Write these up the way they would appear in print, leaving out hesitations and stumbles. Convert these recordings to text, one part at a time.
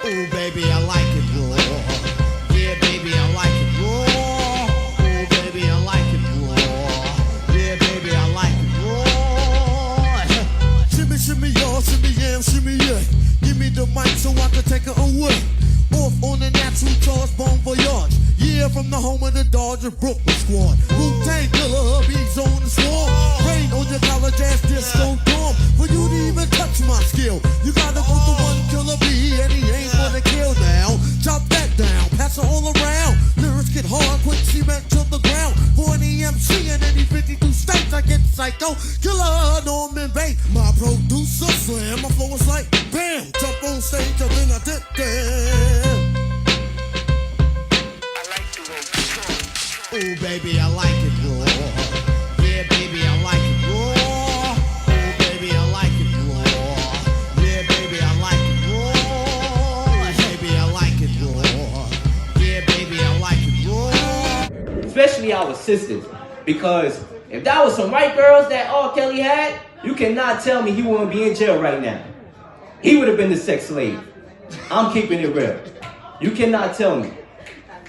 Ooh, baby, I like it raw. Yeah, baby, I like it raw. Ooh, baby, I like it raw. Yeah, baby, I like it raw. Shimmy, shimmy, y'all, shimmy, yam, shimmy, yeah. Give me the mic so I can take her away. Off on the natural charge, bon voyage. Yeah, from the home of the Dodger Brooklyn squad. Wu-Tang Killer, beats on the swarm. Rain on your college ass disco dorm. For you to even touch my skill, you gotta go to one killer bee, and he ain't gonna kill now. Chop that down, pass it all around. Lyrics get hard, quick cement to the ground. For any MC in any 52 states, I get psycho. Killer Norman Bates, my producer slam. My flow is like bam, jump on stage and then I did that. Ooh, baby, I like it raw. Yeah, baby, I like it raw. Ooh, baby, I like it raw. Yeah, baby, I like it raw. Baby, I like it raw. Yeah, baby, I like it raw. Especially our sisters, because if that was some white girls that R. Kelly had, you cannot tell me he wouldn't be in jail right now. He would have been the sex slave. I'm keeping it real. You cannot tell me.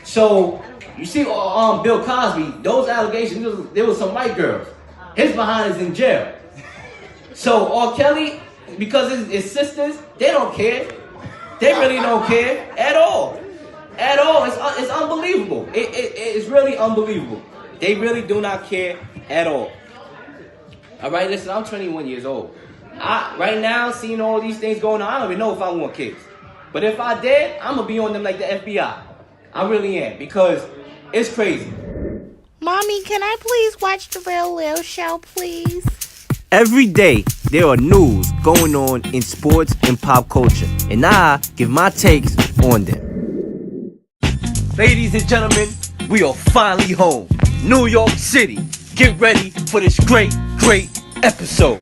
So, you see, Bill Cosby, those allegations, there was some white girls. His behind is in jail. So R. Kelly, because his sisters, they don't care. They really don't care at all. At all. It's unbelievable. It's really unbelievable. They really do not care at all. All right, listen, I'm 21 years old. Right now, seeing all these things going on, I don't even know if I want kids. But if I did, I'm going to be on them like the FBI. I really am, because it's crazy. Mommy, can I please watch the Real Leel show, please? Every day, there are news going on in sports and pop culture, and I give my takes on them. Ladies and gentlemen, we are finally home. New York City. Get ready for this great episode.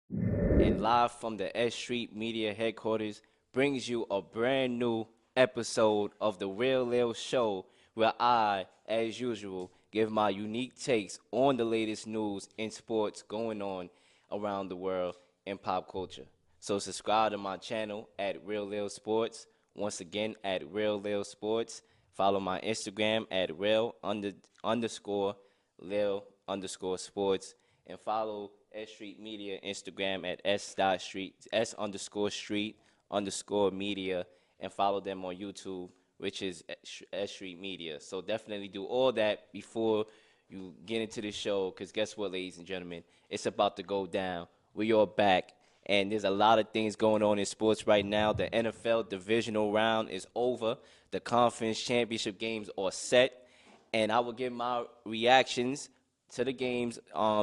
And live from the S.Street Media headquarters brings you a brand new episode of the Real Leel Show, where I, as usual, give my unique takes on the latest news in sports going on around the world in pop culture. So subscribe to my channel at Real Leel Sports. Once again, at Real Leel Sports. Follow my Instagram at real_Leel_sports. And follow S.Street Media Instagram at S_Street_media, and follow them on YouTube, which is S.Street Media. So definitely do all that before you get into the show, because guess what, ladies and gentlemen? It's about to go down. We are back, and there's a lot of things going on in sports right now. The NFL divisional round is over. The conference championship games are set, and I will give my reactions to the games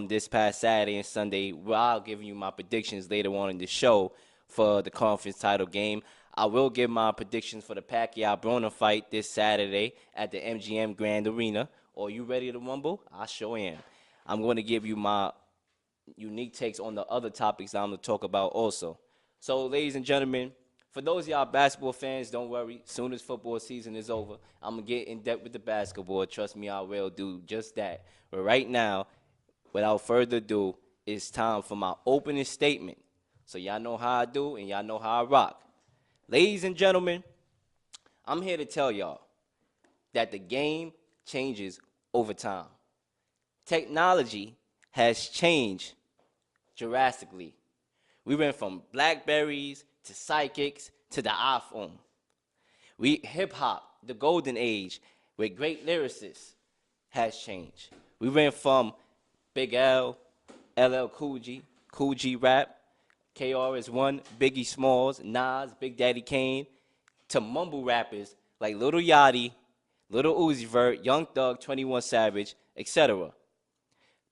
this past Saturday and Sunday, while giving you my predictions later on in the show for the conference title game. I will give my predictions for the Pacquiao-Broner fight this Saturday at the MGM Grand Arena. Are you ready to rumble? I sure am. I'm going to give you my unique takes on the other topics I'm going to talk about also. So, ladies and gentlemen, for those of y'all basketball fans, don't worry. Soon as football season is over, I'm going to get in depth with the basketball. Trust me, I will do just that. But right now, without further ado, it's time for my opening statement. So y'all know how I do and y'all know how I rock. Ladies and gentlemen, I'm here to tell y'all that the game changes over time. Technology has changed drastically. We went from Blackberries to psychics to the iPhone. Hip-hop, the golden age, with great lyricists, has changed. We went from Big L, LL Cool G Rap, KRS-One, Biggie Smalls, Nas, Big Daddy Kane, to mumble rappers like Lil Yachty, Lil Uzi Vert, Young Thug, 21 Savage, etc.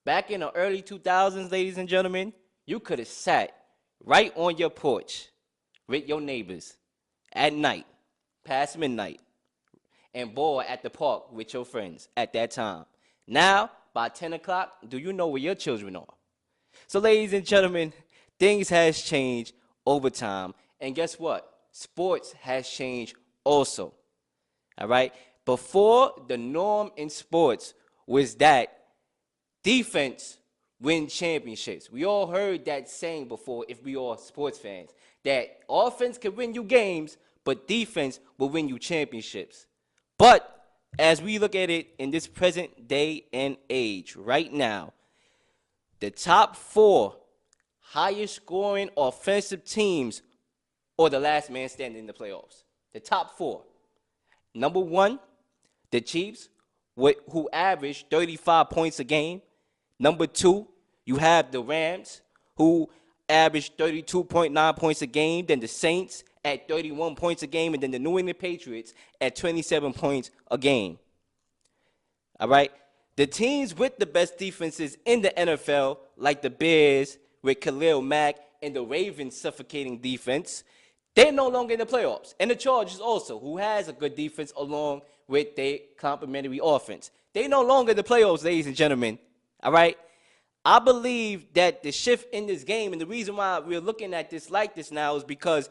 Back in the early 2000s, ladies and gentlemen, you could have sat right on your porch with your neighbors at night, past midnight, and ball at the park with your friends at that time. Now, by 10 o'clock, do you know where your children are? So, ladies and gentlemen, things has changed over time. And guess what? Sports has changed also. All right? Before, the norm in sports was that defense win championships. We all heard that saying before, if we are sports fans, that offense can win you games, but defense will win you championships. But as we look at it in this present day and age, right now, the top 4 highest scoring offensive teams are the last man standing in the playoffs. The top 4. Number 1, the Chiefs, who average 35 points a game. Number 2, you have the Rams, who average 32.9 points a game. Then the Saints at 31 points a game. And then the New England Patriots at 27 points a game. All right? The teams with the best defenses in the NFL, like the Bears with Khalil Mack and the Ravens' suffocating defense, they're no longer in the playoffs. And the Chargers also, who has a good defense along with their complementary offense. They no longer in the playoffs, ladies and gentlemen. All right? I believe that the shift in this game, and the reason why we're looking at this like this now is because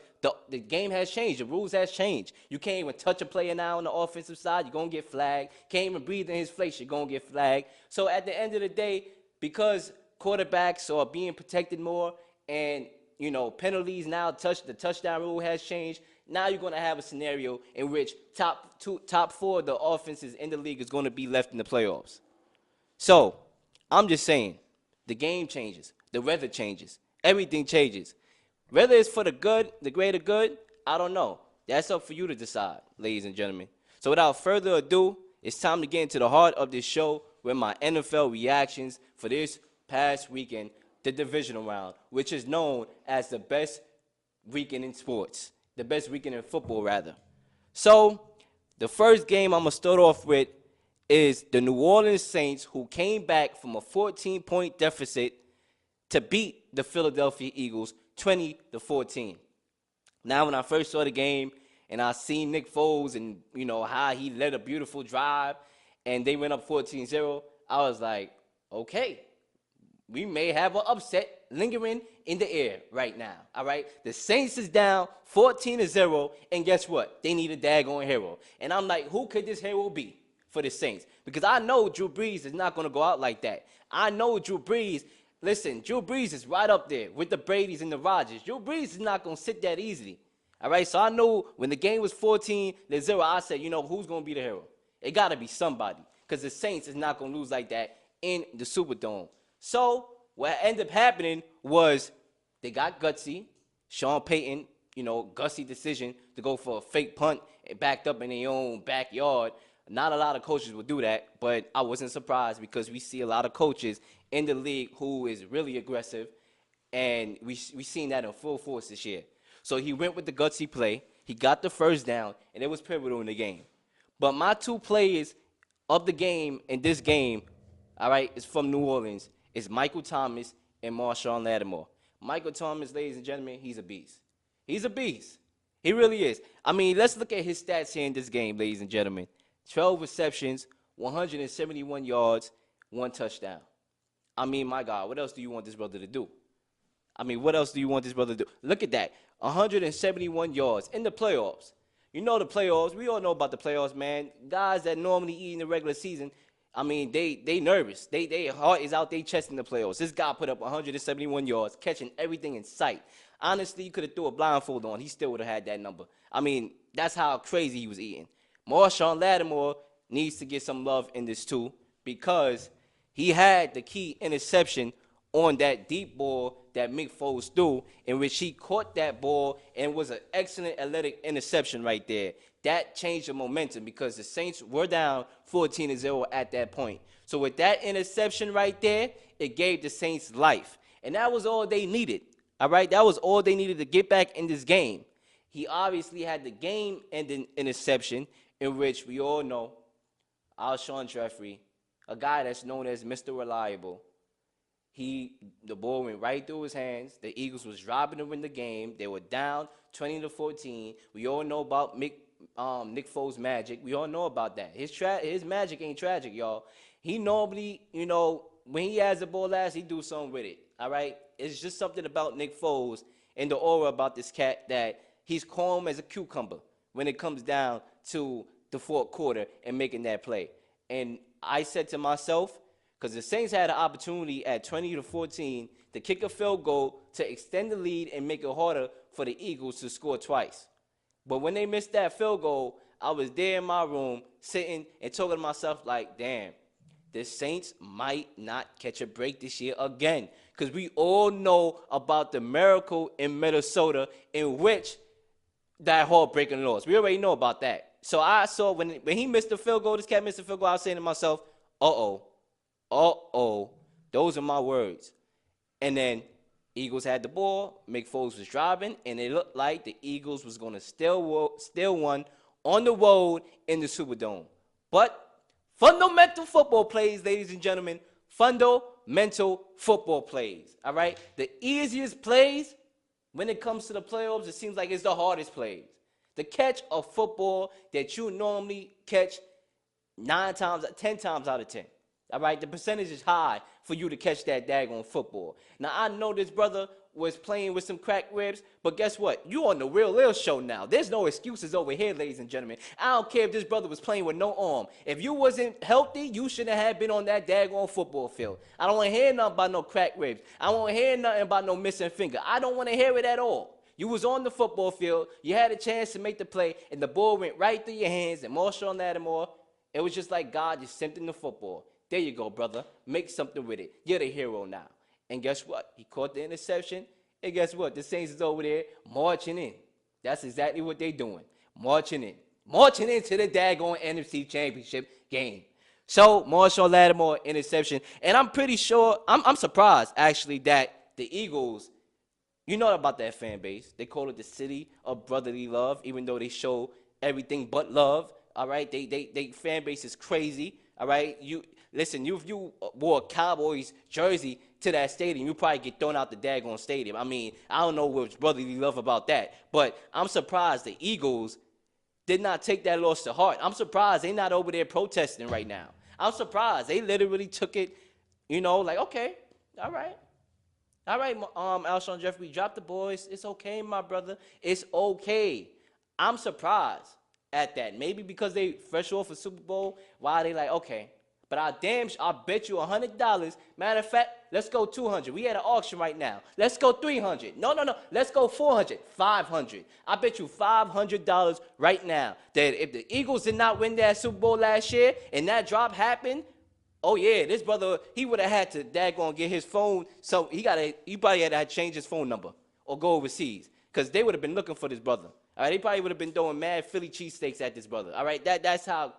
the game has changed. The rules has changed. You can't even touch a player now on the offensive side. You're going to get flagged. Can't even breathe in his face. You're going to get flagged. So at the end of the day, because quarterbacks are being protected more and, you know, penalties now, the touchdown rule has changed. Now you're going to have a scenario in which top 4 of the offenses in the league is going to be left in the playoffs. So I'm just saying, the game changes. The weather changes. Everything changes. Whether it's for the good, the greater good, I don't know. That's up for you to decide, ladies and gentlemen. So without further ado, it's time to get into the heart of this show with my NFL reactions for this past weekend, the divisional round, which is known as the best weekend in sports, the best weekend in football, rather. So the first game I'm going to start off with is the New Orleans Saints, who came back from a 14-point deficit to beat the Philadelphia Eagles 20-14. Now, when I first saw the game and I seen Nick Foles and, you know, how he led a beautiful drive and they went up 14-0, I was like, okay, we may have an upset lingering in the air right now, all right? The Saints is down 14-0, and guess what? They need a daggone hero. And I'm like, who could this hero be for the Saints? Because I know Drew Brees is not going to go out like that. I know Drew Brees, listen, Drew Brees is right up there with the Bradys and the Rodgers. Drew Brees is not going to sit that easily, all right? So I know when the game was 14-0, I said, you know, who's going to be the hero? It got to be somebody, because the Saints is not going to lose like that in the Superdome. So what ended up happening was they got gutsy. Sean Payton, you know, gutsy decision to go for a fake punt and backed up in their own backyard. Not a lot of coaches would do that, but I wasn't surprised because we see a lot of coaches in the league who is really aggressive, and we seen that in full force this year. So he went with the gutsy play. He got the first down, and it was pivotal in the game. But my 2 players of the game in this game, all right, is from New Orleans. It's Michael Thomas and Marshawn Lattimore. Michael Thomas, ladies and gentlemen, he's a beast. He's a beast. He really is. I mean, let's look at his stats here in this game, ladies and gentlemen. 12 receptions, 171 yards, 1 touchdown. I mean, my God, what else do you want this brother to do? I mean, what else do you want this brother to do? Look at that, 171 yards in the playoffs. You know the playoffs. We all know about the playoffs, man. Guys that normally eat in the regular season, I mean, they nervous. They heart is out their chest in the playoffs. This guy put up 171 yards, catching everything in sight. Honestly, you could have threw a blindfold on. He still would have had that number. I mean, that's how crazy he was eating. Marshawn Lattimore needs to get some love in this too, because he had the key interception on that deep ball that Mick Foles threw, in which he caught that ball and was an excellent athletic interception right there. That changed the momentum because the Saints were down 14-0 at that point. So with that interception right there, it gave the Saints life. And that was all they needed, all right? That was all they needed to get back in this game. He obviously had the game-ending interception, in which we all know Alshon Jeffrey, a guy that's known as Mr. Reliable. The ball went right through his hands. The Eagles was driving to win the game. They were down 20-14. We all know about Nick Foles' magic. We all know about that. His magic ain't tragic, y'all. He normally, you know, when he has the ball last, he do something with it, all right? It's just something about Nick Foles and the aura about this cat that he's calm as a cucumber when it comes down to the fourth quarter and making that play. And I said to myself, because the Saints had an opportunity at 20-14 to kick a field goal to extend the lead and make it harder for the Eagles to score twice. But when they missed that field goal, I was there in my room sitting and talking to myself like, damn, the Saints might not catch a break this year again. Because we all know about the miracle in Minnesota in which that heartbreaking loss. We already know about that. So I saw when he missed the field goal, this cat missed the field goal, I was saying to myself, those are my words. And then Eagles had the ball, McFoles was driving, and it looked like the Eagles was going to steal one on the road in the Superdome. But fundamental football plays, ladies and gentlemen, fundamental football plays, all right? The easiest plays when it comes to the playoffs, it seems like it's the hardest plays. The catch of football that you normally catch 10 times out of 10. All right, the percentage is high for you to catch that daggone football. Now, I know this brother was playing with some cracked ribs, but guess what? You on the Real Leel show now. There's no excuses over here, ladies and gentlemen. I don't care if this brother was playing with no arm. If you wasn't healthy, you shouldn't have been on that daggone football field. I don't want to hear nothing about no cracked ribs. I don't want to hear nothing about no missing finger. I don't want to hear it at all. You was on the football field. You had a chance to make the play, and the ball went right through your hands, and Marshawn Lattimore, it was just like God just sent in the football. There you go, brother. Make something with it. You're the hero now. And guess what? He caught the interception. And guess what? The Saints is over there marching in. That's exactly what they're doing. Marching in. Marching into the daggone NFC Championship game. So, Marshawn Lattimore, interception. And I'm pretty sure, I'm surprised, actually, that the Eagles, you know about that fan base. They call it the city of brotherly love, even though they show everything but love. All right? They fan base is crazy. All right? Listen, if you wore a Cowboys jersey to that stadium, you probably get thrown out the daggone stadium. I mean, I don't know what's brotherly love about that. But I'm surprised the Eagles did not take that loss to heart. I'm surprised they're not over there protesting right now. I'm surprised. They literally took it, like, okay, all right. All right, Alshon Jeffrey, drop the boys. It's okay, my brother. It's okay. I'm surprised at that. Maybe because they fresh off a Super Bowl, why they like, okay. But I bet you $100. Matter of fact, let's go 200. We at an auction right now. Let's go 300. No. Let's go 400, 500. I bet you $500 right now that if the Eagles did not win that Super Bowl last year and that drop happened, oh yeah, this brother, he would have had to daggone get his phone. So he probably had to change his phone number or go overseas because they would have been looking for this brother. All right, they probably would have been throwing mad Philly cheesesteaks at this brother. All right, that's how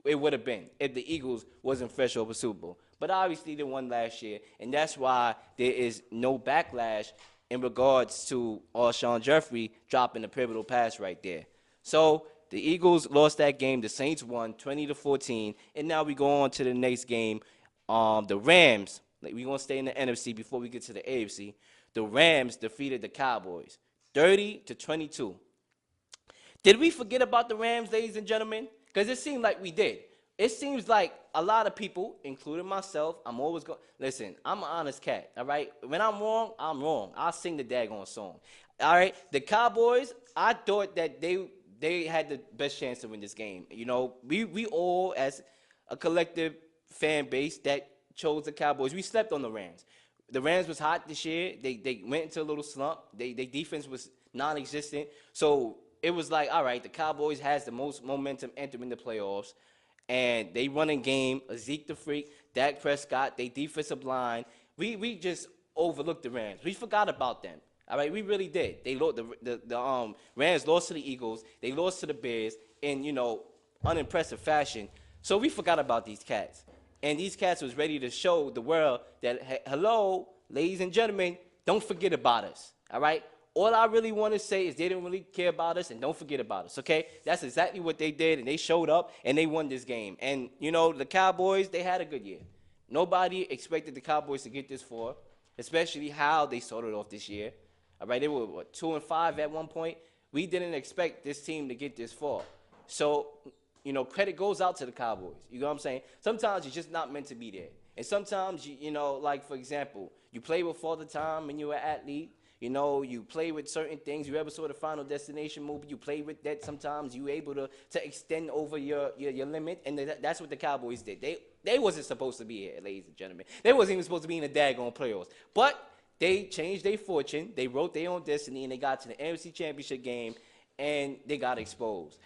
it would have been if the Eagles wasn't fresh over Super Bowl. But obviously they won last year, and that's why there is no backlash in regards to Alshon Jeffrey dropping the pivotal pass right there. So the Eagles lost that game. The Saints won 20-14, and now we go on to the next game. The Rams, we're going to stay in the NFC before we get to the AFC. The Rams defeated the Cowboys 30-22. Did we forget about the Rams, ladies and gentlemen? Because it seemed like we did. It seems like a lot of people, including myself, I'm always going, listen, I'm an honest cat, all right? When I'm wrong, I'm wrong. I'll sing the daggone song. All right? The Cowboys, I thought that they had the best chance to win this game. We all, as a collective fan base that chose the Cowboys, we slept on the Rams. The Rams was hot this year. They went into a little slump. Their defense was non-existent. So it was like, all right, the Cowboys has the most momentum entering the playoffs, and they running game, Zeke the Freak, Dak Prescott, they defensive line. We just overlooked the Rams. We forgot about them. All right, we really did. They the Rams lost to the Eagles. They lost to the Bears in unimpressive fashion. So we forgot about these cats, and these cats was ready to show the world that hello, ladies and gentlemen, don't forget about us. All right. All I really want to say is they didn't really care about us, and don't forget about us, okay? That's exactly what they did, and they showed up, and they won this game. And, the Cowboys, they had a good year. Nobody expected the Cowboys to get this far, especially how they started off this year. All right, they were, 2-5 at one point. We didn't expect this team to get this far. So, credit goes out to the Cowboys. You know what I'm saying? Sometimes you're just not meant to be there. And sometimes, like, for example, you play with Father Time when you're an athlete. You know, you play with certain things. You ever saw the Final Destination movie? You play with that sometimes. You able to extend over your limit, and that's what the Cowboys did. They wasn't supposed to be here, ladies and gentlemen. They wasn't even supposed to be in the daggone playoffs. But they changed their fortune. They wrote their own destiny, and they got to the NFC Championship game, and they got exposed.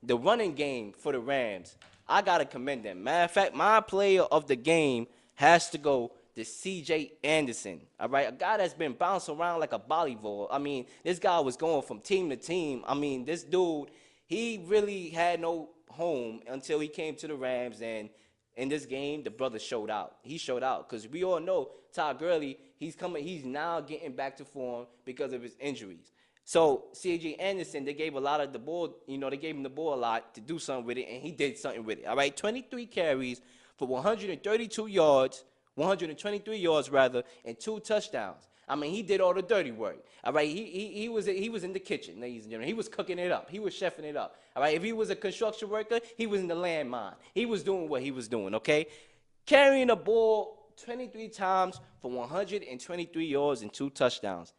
The running game for the Rams, I got to commend them. Matter of fact, my player of the game has to go to C.J. Anderson, all right? A guy that's been bouncing around like a volleyball. I mean, this guy was going from team to team. I mean, this dude, he really had no home until he came to the Rams, and in this game, the brother showed out. He showed out because we all know Todd Gurley, he's now getting back to form because of his injuries. So C.J. Anderson, they gave a lot of the ball, they gave him the ball a lot to do something with it, and he did something with it. All right, 23 carries for 123 yards, and 2 touchdowns. I mean, he did all the dirty work. All right, he was in the kitchen, ladies and gentlemen. He was cooking it up. He was chefing it up. All right, if he was a construction worker, he was in the landmine. He was doing what he was doing, okay? Carrying the ball 23 times for 123 yards and 2 touchdowns.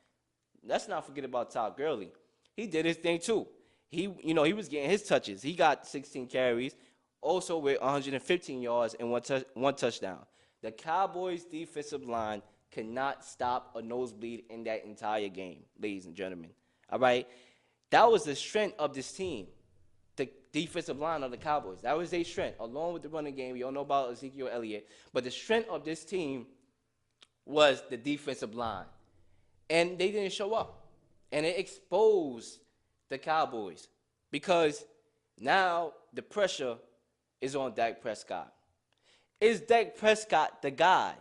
Let's not forget about Todd Gurley. He did his thing too. He was getting his touches. He got 16 carries, also with 115 yards and one touchdown. The Cowboys' defensive line cannot stop a nosebleed in that entire game, ladies and gentlemen. All right? That was the strength of this team, the defensive line of the Cowboys. That was their strength, along with the running game. You all know about Ezekiel Elliott. But the strength of this team was the defensive line. And they didn't show up. And it exposed the Cowboys because now the pressure is on Dak Prescott. Is Dak Prescott the guy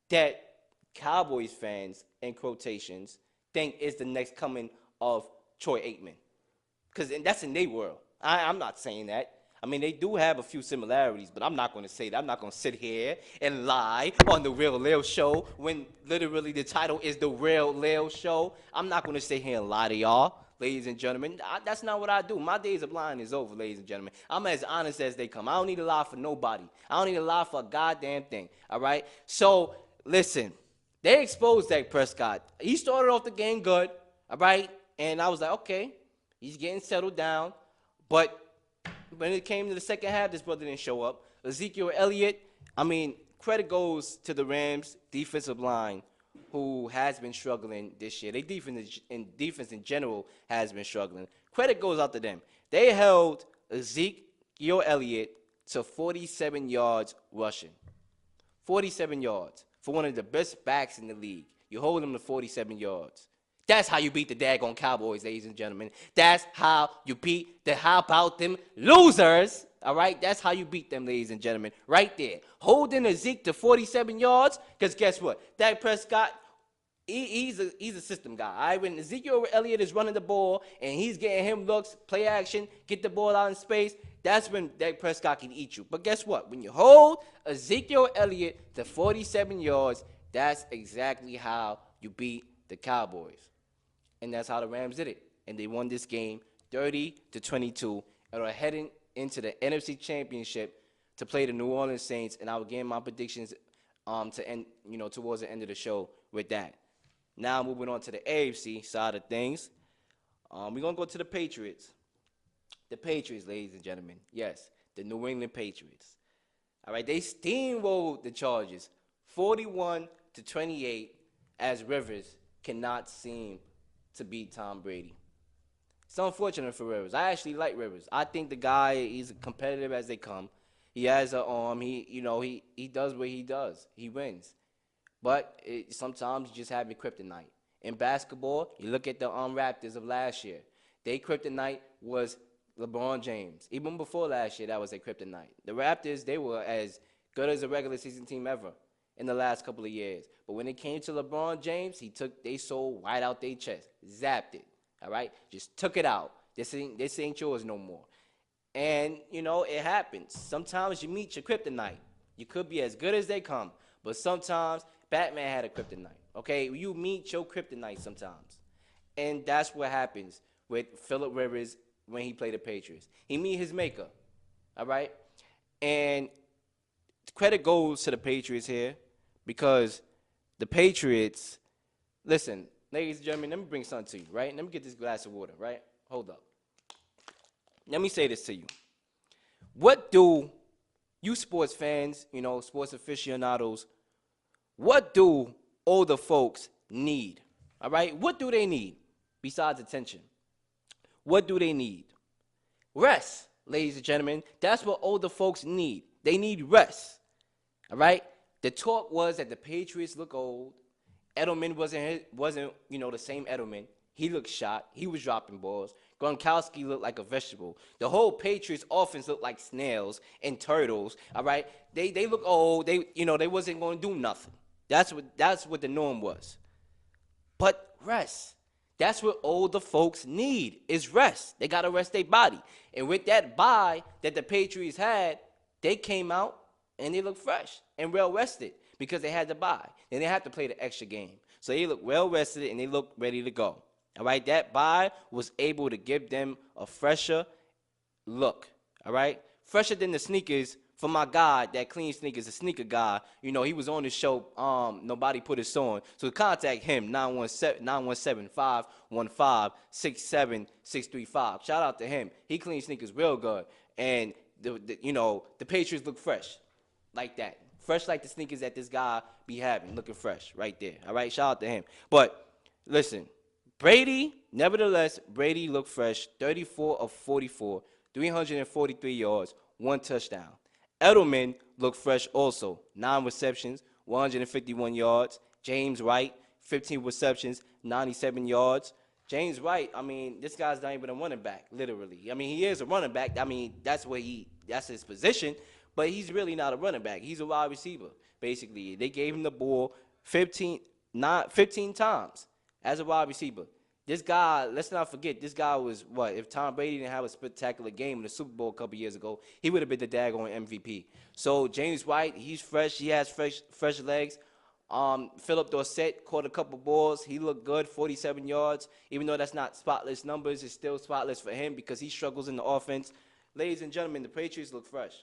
that Cowboys fans, in quotations, think is the next coming of Troy Aikman? Because that's in their world. I'm not saying that. I mean, they do have a few similarities, but I'm not going to say that. I'm not going to sit here and lie on the Real Leel Show when literally the title is the Real Leel Show. I'm not going to sit here and lie to y'all, ladies and gentlemen. That's not what I do. My days of lying is over, ladies and gentlemen. I'm as honest as they come. I don't need to lie for nobody. I don't need to lie for a goddamn thing, all right? So, listen, they exposed Dak Prescott. He started off the game good, all right? And I was like, okay, he's getting settled down, but when it came to the second half, this brother didn't show up. Ezekiel Elliott, I mean, credit goes to the Rams' defensive line, who has been struggling this year. Their defense in general has been struggling. Credit goes out to them. They held Ezekiel Elliott to 47 yards rushing. 47 yards for one of the best backs in the league. You hold him to 47 yards. That's how you beat the daggone Cowboys, ladies and gentlemen. That's how you beat the how about them losers. All right? That's how you beat them, ladies and gentlemen. Right there. Holding Zeke to 47 yards, because guess what? Dak Prescott, he's a system guy. All right? When Ezekiel Elliott is running the ball and he's getting him looks, play action, get the ball out in space, that's when Dak Prescott can eat you. But guess what? When you hold Ezekiel Elliott to 47 yards, that's exactly how you beat the Cowboys. And that's how the Rams did it. And they won this game 30-22 and are heading into the NFC Championship to play the New Orleans Saints. And I will give my predictions to end, towards the end of the show with that. Now moving on to the AFC side of things. We're going to go to the Patriots. The Patriots, ladies and gentlemen. Yes, the New England Patriots. All right, they steamrolled the Chargers 41-28 as Rivers cannot seem to beat Tom Brady. It's unfortunate for Rivers. I actually like Rivers. I think the guy, he's competitive as they come. He has an arm. He does what he does. He wins. But sometimes you just have your kryptonite. In basketball, you look at the Raptors of last year. Their kryptonite was LeBron James. Even before last year, that was their kryptonite. The Raptors, they were as good as a regular season team ever in the last couple of years. But when it came to LeBron James, he took their soul right out their chest, zapped it, all right? Just took it out. This ain't yours no more. And, it happens. Sometimes you meet your kryptonite. You could be as good as they come, but sometimes Batman had a kryptonite, okay? You meet your kryptonite sometimes. And that's what happens with Phillip Rivers when he played the Patriots. He meet his maker, all right? And credit goes to the Patriots here because the Patriots, listen, ladies and gentlemen, let me bring something to you, right? Let me get this glass of water, right? Hold up. Let me say this to you. What do you sports fans, sports aficionados, what do older folks need? All right? What do they need besides attention? What do they need? Rest, ladies and gentlemen. That's what older folks need. They need rest. All right? The talk was that the Patriots look old. Edelman wasn't the same Edelman. He looked shot. He was dropping balls. Gronkowski looked like a vegetable. The whole Patriots offense looked like snails and turtles. All right? They look old. They wasn't going to do nothing. That's what the norm was. But rest. That's what older folks need is rest. They got to rest their body. And with that bye that the Patriots had, they came out and they looked fresh and well rested because they had the bye. Then they had to play the extra game. So they looked well rested and they looked ready to go. All right, that bye was able to give them a fresher look. All right, fresher than the sneakers for my guy that clean sneakers, a sneaker guy. He was on the show. Nobody put us on. So contact him 917-515-67635. Shout out to him. He cleans sneakers real good, and the Patriots look fresh like that. Fresh like the sneakers that this guy be having, looking fresh right there. All right, shout out to him. But listen, Brady looked fresh, 34 of 44, 343 yards, 1 touchdown. Edelman looked fresh also, 9 receptions, 151 yards. James Wright, 15 receptions, 97 yards. James Wright, this guy's not even a running back, literally. He is a running back. That's his position. But he's really not a running back. He's a wide receiver, basically. They gave him the ball 15 times as a wide receiver. This guy, let's not forget, this guy was what? If Tom Brady didn't have a spectacular game in the Super Bowl a couple years ago, he would have been the daggone MVP. So James White, he's fresh. He has fresh legs. Philip Dorsett caught a couple balls. He looked good, 47 yards. Even though that's not spotless numbers, it's still spotless for him because he struggles in the offense. Ladies and gentlemen, the Patriots look fresh.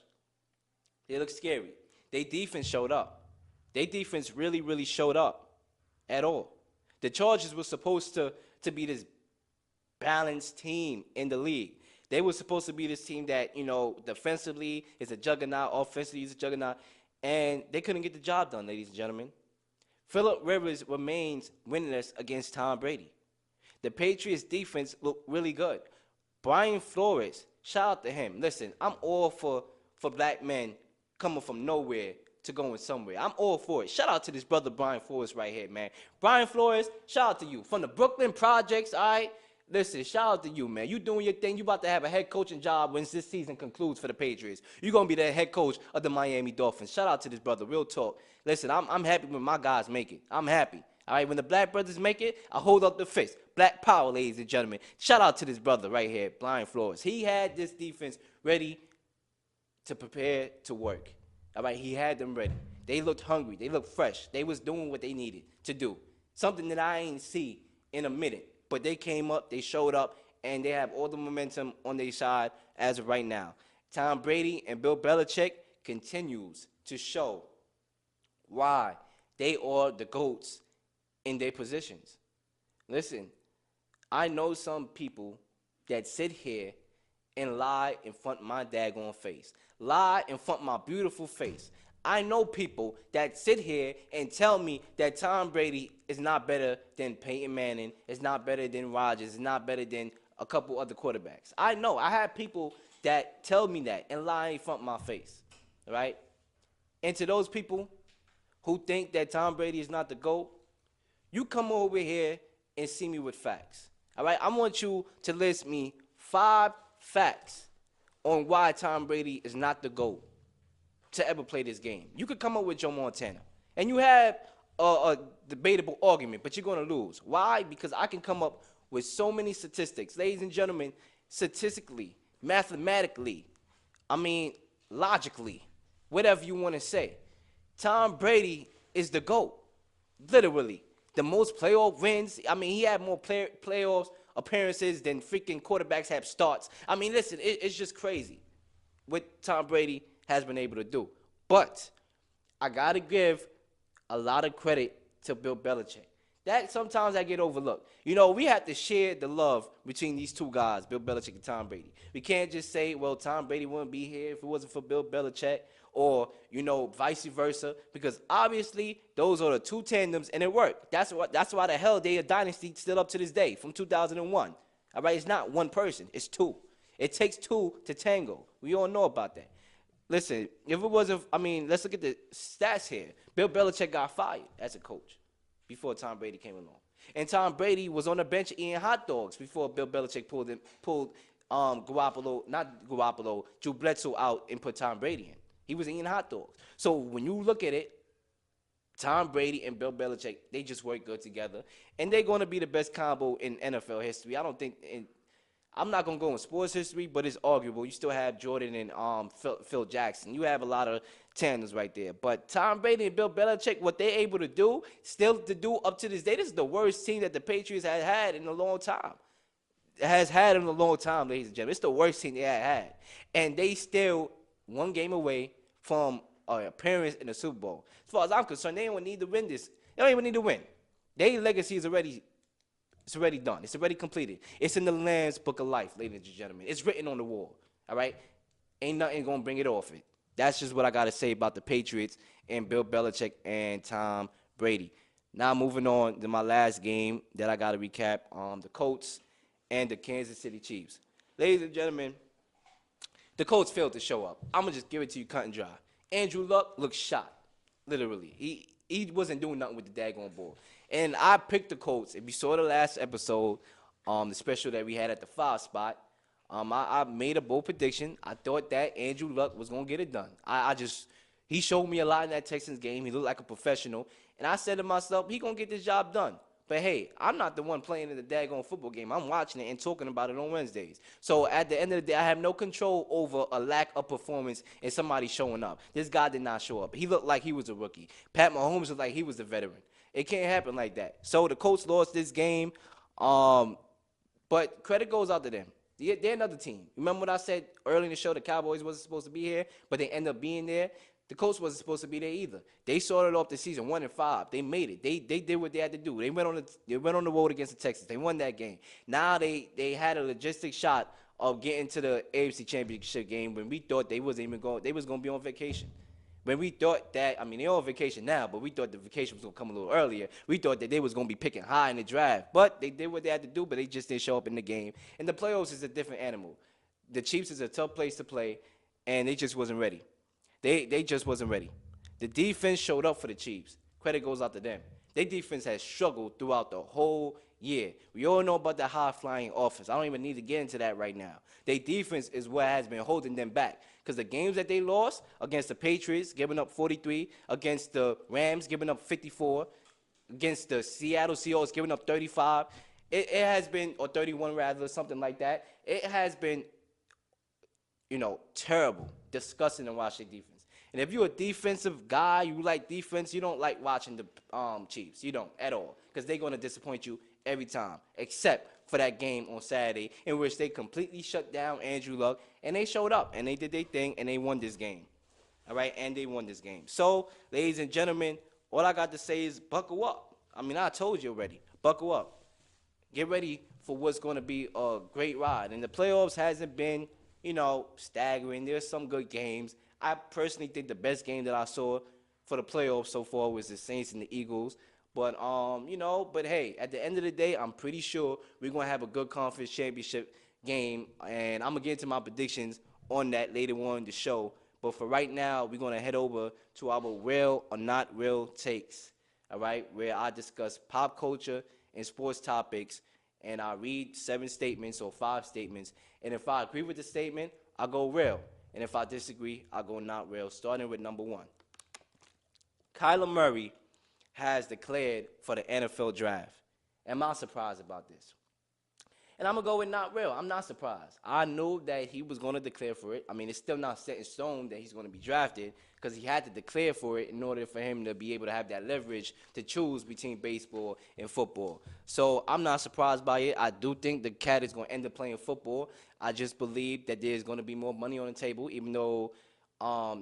They look scary. Their defense showed up. Their defense really, really showed up at all. The Chargers were supposed to be this balanced team in the league. They were supposed to be this team that, defensively is a juggernaut, offensively is a juggernaut, and they couldn't get the job done, ladies and gentlemen. Phillip Rivers remains winless against Tom Brady. The Patriots' defense looked really good. Brian Flores, shout out to him. Listen, I'm all for black men coming from nowhere to going somewhere. I'm all for it. Shout out to this brother Brian Flores right here, man. Brian Flores, shout out to you. From the Brooklyn Projects, all right? Listen, shout out to you, man. You doing your thing. You about to have a head coaching job when this season concludes for the Patriots. You're going to be the head coach of the Miami Dolphins. Shout out to this brother. Real talk. Listen, I'm happy when my guys make it. I'm happy. All right, when the black brothers make it, I hold up the fist. Black power, ladies and gentlemen. Shout out to this brother right here, Brian Flores. He had this defense ready to prepare to work. All right, he had them ready. They looked hungry. They looked fresh. They was doing what they needed to do. Something that I ain't see in a minute. But they came up, they showed up, and they have all the momentum on their side as of right now. Tom Brady and Bill Belichick continues to show why they are the GOATs in their positions. Listen, I know some people that sit here and lie in front of my daggone face. Lie in front of my beautiful face. I know people that sit here and tell me that Tom Brady is not better than Peyton Manning, is not better than Rodgers, is not better than a couple other quarterbacks. I know. I have people that tell me that and lie in front of my face, right? And to those people who think that Tom Brady is not the GOAT, you come over here and see me with facts, all right? I want you to list me 5 facts on why Tom Brady is not the GOAT to ever play this game. You could come up with Joe Montana, and you have a debatable argument, but you're going to lose. Why? Because I can come up with so many statistics. Ladies and gentlemen, statistically, mathematically, logically, whatever you want to say, Tom Brady is the GOAT, literally. The most playoff wins. He had more playoffs appearances than freaking quarterbacks have starts. Listen, it's just crazy what Tom Brady has been able to do. But I got to give a lot of credit to Bill Belichick. That sometimes I get overlooked. You know, we have to share the love between these two guys, Bill Belichick and Tom Brady. We can't just say, well, Tom Brady wouldn't be here if it wasn't for Bill Belichick, or, you know, vice versa, because obviously those are the two tandems and it worked. That's why the hell they a dynasty still up to this day from 2001. All right, it's not one person, it's two. It takes two to tango. We all know about that. Listen, if it wasn't, I mean, let's look at the stats here. Bill Belichick got fired as a coach before Tom Brady came along. And Tom Brady was on the bench eating hot dogs before Bill Belichick pulled Drew Bledsoe out and put Tom Brady in. He was eating hot dogs. So when you look at it, Tom Brady and Bill Belichick, they just work good together. And they're going to be the best combo in NFL history. I don't think, I'm not going to go in sports history, but it's arguable. You still have Jordan and Phil Jackson. You have a lot of tandems right there. But Tom Brady and Bill Belichick, what they're able to do, still to do up to this day, this is the worst team that the Patriots have had in a long time. Has had in a long time, ladies and gentlemen. It's the worst team they had. And they still one game away from an appearance in the Super Bowl. As far as I'm concerned, they don't need to win this. They don't even need to win. Their legacy is already done. It's already completed. It's in the Lamb's Book of Life, ladies and gentlemen. It's written on the wall, all right? Ain't nothing going to bring it off it. That's just what I got to say about the Patriots and Bill Belichick and Tom Brady. Now moving on to my last game that I got to recap, the Colts and the Kansas City Chiefs. Ladies and gentlemen, the Colts failed to show up. I'm going to just give it to you cut and dry. Andrew Luck looked shot, literally. He wasn't doing nothing with the daggone ball. And I picked the Colts. If you saw the last episode, the special that we had at the 5 spot, I made a bold prediction. I thought that Andrew Luck was going to get it done. He showed me a lot in that Texans game. He looked like a professional. And I said to myself, he going to get this job done. But, hey, I'm not the one playing in the daggone football game. I'm watching it and talking about it on Wednesdays. So, at the end of the day, I have no control over a lack of performance and somebody showing up. This guy did not show up. He looked like he was a rookie. Pat Mahomes looked like he was a veteran. It can't happen like that. So, the Colts lost this game. But credit goes out to them. They're another team. Remember what I said early in the show? The Cowboys wasn't supposed to be here, but they ended up being there. The Colts wasn't supposed to be there either. They started off the season 1-5. They made it. They did what they had to do. They went on the road against the Texans. They won that game. Now they had a logistic shot of getting to the AFC Championship game when we thought they was going to be on vacation. When we thought that, I mean, they're on vacation now, but we thought the vacation was going to come a little earlier. We thought that they was going to be picking high in the draft. But they did what they had to do, but they just didn't show up in the game. And the playoffs is a different animal. The Chiefs is a tough place to play, and they just wasn't ready. They just wasn't ready. The defense showed up for the Chiefs. Credit goes out to them. Their defense has struggled throughout the whole year. We all know about the high-flying offense. I don't even need to get into that right now. Their defense is what has been holding them back. Because the games that they lost against the Patriots, giving up 43, against the Rams, giving up 54, against the Seattle Seahawks, giving up 35, it has been, or 31 rather, something like that. It has been, terrible, disgusting to watch their defense. And if you're a defensive guy, you like defense, you don't like watching the Chiefs. You don't at all, because they're going to disappoint you every time, except for that game on Saturday in which they completely shut down Andrew Luck, and they showed up, and they did their thing, and they won this game. All right, and they won this game. So, ladies and gentlemen, all I got to say is buckle up. I mean, I told you already. Buckle up. Get ready for what's going to be a great ride. And the playoffs hasn't been, staggering. There's some good games. I personally think the best game that I saw for the playoffs so far was the Saints and the Eagles. But, but hey, at the end of the day, I'm pretty sure we're going to have a good conference championship game. And I'm going to get into my predictions on that later on in the show. But for right now, we're going to head over to our real or not real takes, all right, where I discuss pop culture and sports topics. And I read 7 statements or 5 statements. And if I agree with the statement, I go real. And if I disagree, I go not real, starting with number 1. Kyler Murray has declared for the NFL draft. Am I surprised about this? And I'm going to go with not real. I'm not surprised. I knew that he was going to declare for it. I mean, it's still not set in stone that he's going to be drafted because he had to declare for it in order for him to be able to have that leverage to choose between baseball and football. So I'm not surprised by it. I do think the cat is going to end up playing football. I just believe that there's going to be more money on the table, even though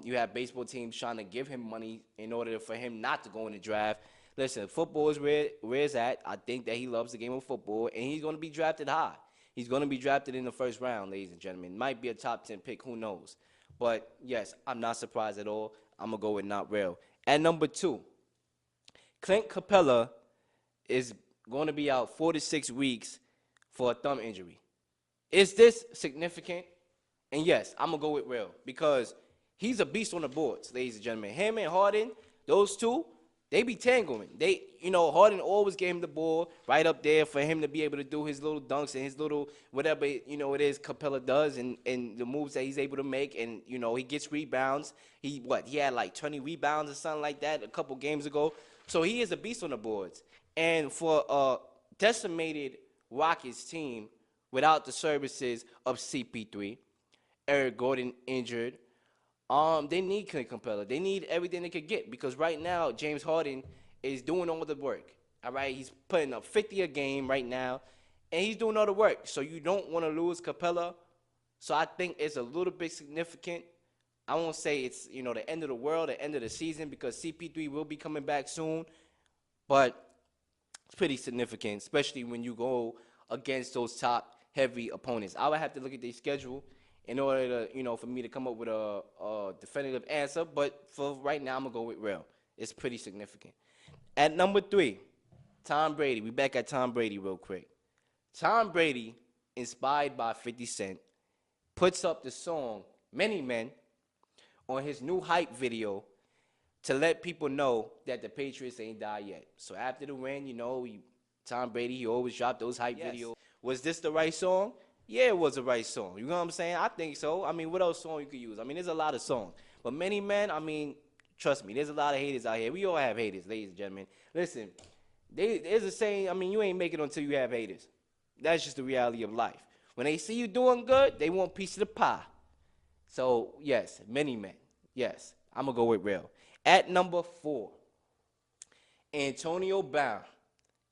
you have baseball teams trying to give him money in order for him not to go in the draft. Listen, football is where it's at. I think that he loves the game of football, and he's going to be drafted high. He's going to be drafted in the first round, ladies and gentlemen. Might be a top 10 pick, who knows? But yes, I'm not surprised at all. I'm going to go with not real. At number 2, Clint Capella is going to be out 4 to 6 weeks for a thumb injury. Is this significant? And yes, I'm going to go with real because he's a beast on the boards, ladies and gentlemen. Him and Harden, those two, they be tangling. Harden always gave him the ball right up there for him to be able to do his little dunks and his little whatever, it is Capella does and the moves that he's able to make. And, he gets rebounds. He had like 20 rebounds or something like that a couple games ago. So he is a beast on the boards. And for a decimated Rockets team without the services of CP3, Eric Gordon injured, they need Clint Capella. They need everything they could get because right now James Harden is doing all the work. All right, he's putting up 50 a game right now, and he's doing all the work. So you don't want to lose Capella. So I think it's a little bit significant. I won't say it's the end of the world, the end of the season because CP3 will be coming back soon, but it's pretty significant, especially when you go against those top heavy opponents. I would have to look at their schedule in order to, for me to come up with a definitive answer. But for right now, I'm going to go with real. It's pretty significant. At number 3, Tom Brady. We back at Tom Brady real quick. Tom Brady, inspired by 50 Cent, puts up the song Many Men on his new hype video to let people know that the Patriots ain't died yet. So after the win, Tom Brady, he always dropped those hype videos. Was this the right song? Yeah, it was the right song. You know what I'm saying? I think so. I mean, what else song you could use? I mean, there's a lot of songs. But Many Men, I mean, trust me, there's a lot of haters out here. We all have haters, ladies and gentlemen. Listen, there's a saying, I mean, you ain't make it until you have haters. That's just the reality of life. When they see you doing good, they want a piece of the pie. So, yes, Many Men. Yes, I'm going to go with real. At number 4, Antonio Brown,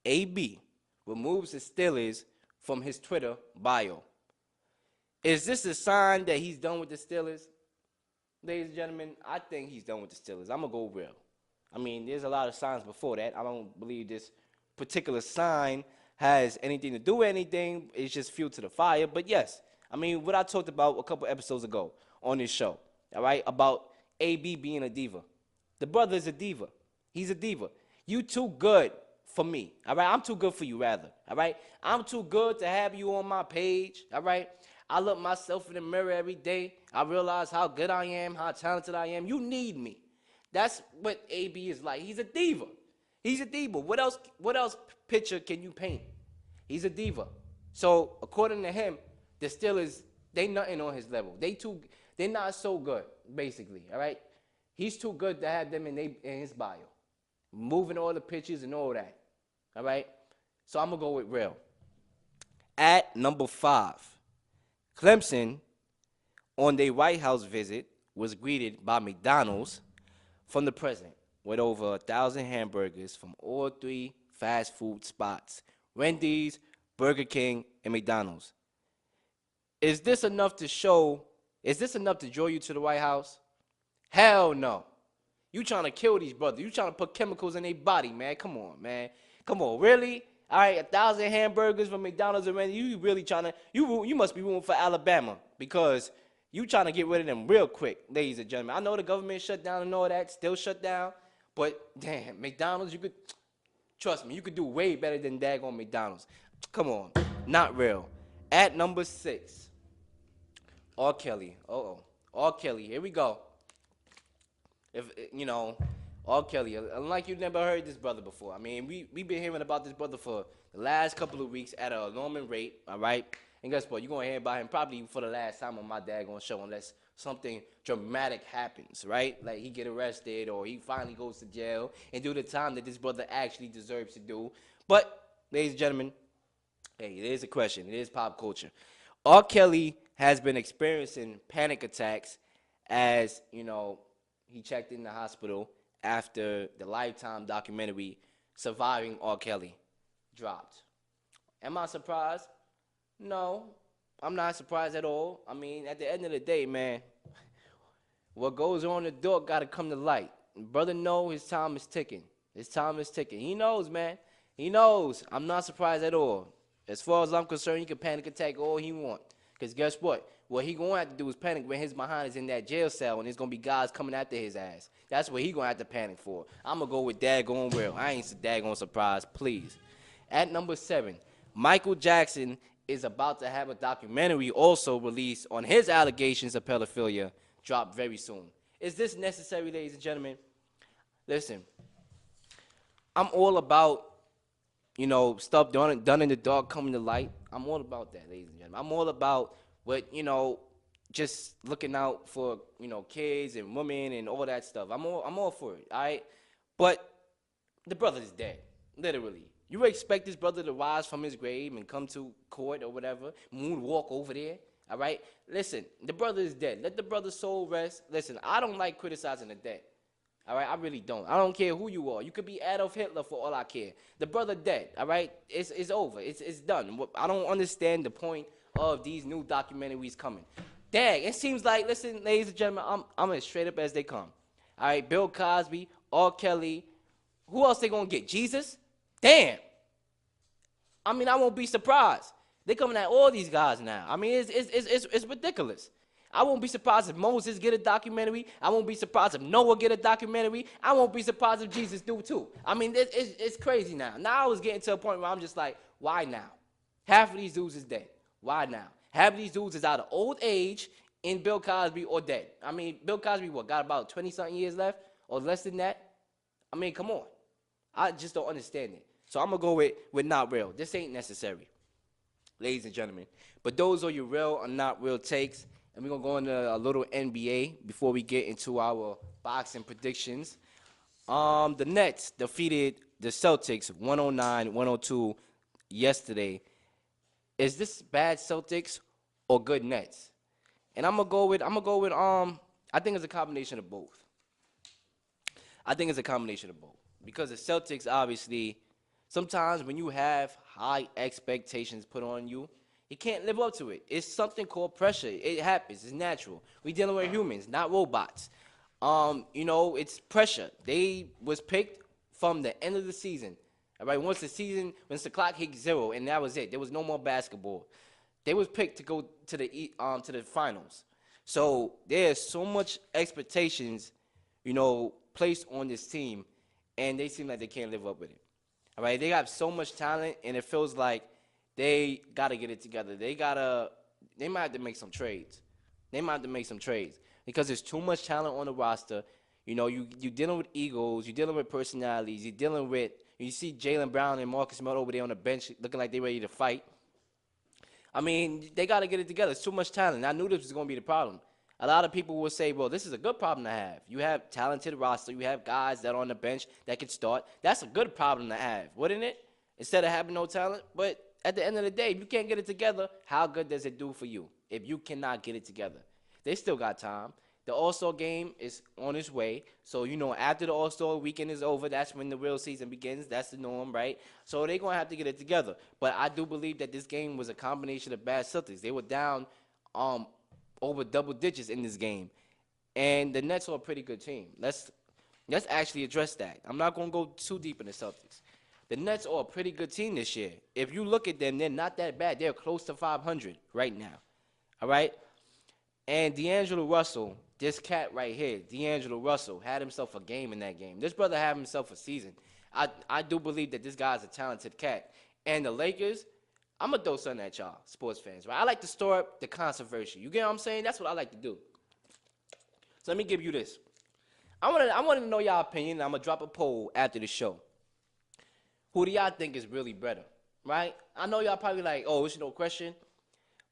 AB, removes the Steelers from his Twitter bio. Is this a sign that he's done with the Steelers? Ladies and gentlemen, I think he's done with the Steelers. I'm going to go real. I mean, there's a lot of signs before that. I don't believe this particular sign has anything to do with anything. It's just fuel to the fire. But yes, I mean, what I talked about a couple episodes ago on this show, all right, about AB being a diva. The brother is a diva. He's a diva. You too good for me, all right? I'm too good for you, rather, all right? I'm too good to have you on my page, all right? I look myself in the mirror every day. I realize how good I am, how talented I am. You need me. That's what AB is like. He's a diva. He's a diva. What else picture can you paint? He's a diva. So, according to him, the Steelers, they nothing on his level. They're not so good, basically, all right? He's too good to have them in his bio. Moving all the pictures and all that. All right? So I'm going to go with real. At number 5, Clemson, on their White House visit, was greeted by McDonald's from the president with over 1,000 hamburgers from all 3 fast food spots, Wendy's, Burger King, and McDonald's. Is this enough to draw you to the White House? Hell no. You trying to kill these brothers. You trying to put chemicals in their body, man. Come on, man. Come on, really? All right, 1,000 hamburgers from McDonald's and you really trying to, you must be rooting for Alabama because you trying to get rid of them real quick, ladies and gentlemen. I know the government shut down and all that, still shut down, but damn, McDonald's, trust me, you could do way better than daggone McDonald's. Come on, not real. At number 6, R. Kelly. R. Kelly, here we go. If R. Kelly, unlike you never heard this brother before. I mean, we've been hearing about this brother for the last couple of weeks at an alarming rate, all right? And guess what? You're going to hear about him probably for the last time on my daggone show unless something dramatic happens, right? Like he get arrested or he finally goes to jail and do the time that this brother actually deserves to do. But, ladies and gentlemen, hey, it is a question. It is pop culture. R. Kelly has been experiencing panic attacks as, he checked in the hospital after the Lifetime documentary Surviving R. Kelly dropped. Am I surprised? No, I'm not surprised at all. I mean, at the end of the day, man, what goes on in the dark got to come to light. Brother know his time is ticking. His time is ticking. He knows, man. He knows. I'm not surprised at all. As far as I'm concerned, he can panic attack all he want. Because guess what? What he going to have to do is panic when his behind is in that jail cell and there's going to be guys coming after his ass. That's what he going to have to panic for. I'm going to go with daggone real. I ain't daggone surprised, please. At number 7, Michael Jackson is about to have a documentary also released on his allegations of pedophilia drop very soon. Is this necessary, ladies and gentlemen? Listen, I'm all about, stuff done in the dark coming to light. I'm all about that, ladies and gentlemen. I'm all about what, just looking out for, kids and women and all that stuff. I'm all for it, all right? But the brother is dead, literally. You expect this brother to rise from his grave and come to court or whatever, moonwalk over there, all right? Listen, the brother is dead. Let the brother's soul rest. Listen, I don't like criticizing the dead, all right? I really don't. I don't care who you are. You could be Adolf Hitler for all I care. The brother dead, all right? It's over. It's done. I don't understand the point of these new documentaries coming. Dang, it seems like, listen, ladies and gentlemen, I'm as straight up as they come. All right, Bill Cosby, R. Kelly. Who else they gonna get? Jesus? Damn. I mean, I won't be surprised. They're coming at all these guys now. I mean, it's ridiculous. I won't be surprised if Moses get a documentary. I won't be surprised if Noah get a documentary. I won't be surprised if Jesus do too. I mean, it's crazy now. Now I was getting to a point where I'm just like, why now? Half of these dudes is dead. Why now? Half of these dudes is out of old age in Bill Cosby or dead. I mean, Bill Cosby, got about 20-something years left or less than that? I mean, come on. I just don't understand it. So I'm going to go with not real. This ain't necessary, ladies and gentlemen. But those are your real or not real takes. And we're going to go into a little NBA before we get into our boxing predictions. The Nets defeated the Celtics 109-102 yesterday. Is this bad Celtics or good Nets? And I'm gonna go with I think it's a combination of both. Because the Celtics, obviously, sometimes when you have high expectations put on you, you can't live up to it. It's something called pressure. It happens. It's natural. We dealing with humans, not robots. It's pressure. They was picked from the end of the season. All right, once the clock hit 0, and that was it. There was no more basketball. They was picked to go to the finals. So there's so much expectations, placed on this team, and they seem like they can't live up with it. All right, they got so much talent, and it feels like they gotta get it together. They might have to make some trades. Because there's too much talent on the roster. You dealing with egos, you're dealing with personalities, you see Jaylen Brown and Marcus Smart over there on the bench looking like they're ready to fight. I mean, they got to get it together. It's too much talent. I knew this was going to be the problem. A lot of people will say, well, this is a good problem to have. You have talented roster. You have guys that are on the bench that can start. That's a good problem to have, wouldn't it? Instead of having no talent. But at the end of the day, if you can't get it together, how good does it do for you if you cannot get it together? They still got time. The All-Star game is on its way. So, after the All-Star weekend is over, that's when the real season begins. That's the norm, right? So they're going to have to get it together. But I do believe that this game was a combination of bad Celtics. They were down over double digits in this game. And the Nets are a pretty good team. Let's actually address that. I'm not going to go too deep in the Celtics. The Nets are a pretty good team this year. If you look at them, they're not that bad. They're close to 500 right now. All right? And D'Angelo Russell, this cat right here, D'Angelo Russell, had himself a game in that game. This brother had himself a season. I do believe that this guy's a talented cat. And the Lakers, I'm going to throw something at y'all, sports fans, right? I like to store up the controversy. You get what I'm saying? That's what I like to do. So let me give you this. I want to know y'all opinion, and I'm going to drop a poll after the show. Who do y'all think is really better, right? I know y'all probably like, oh, it's no question.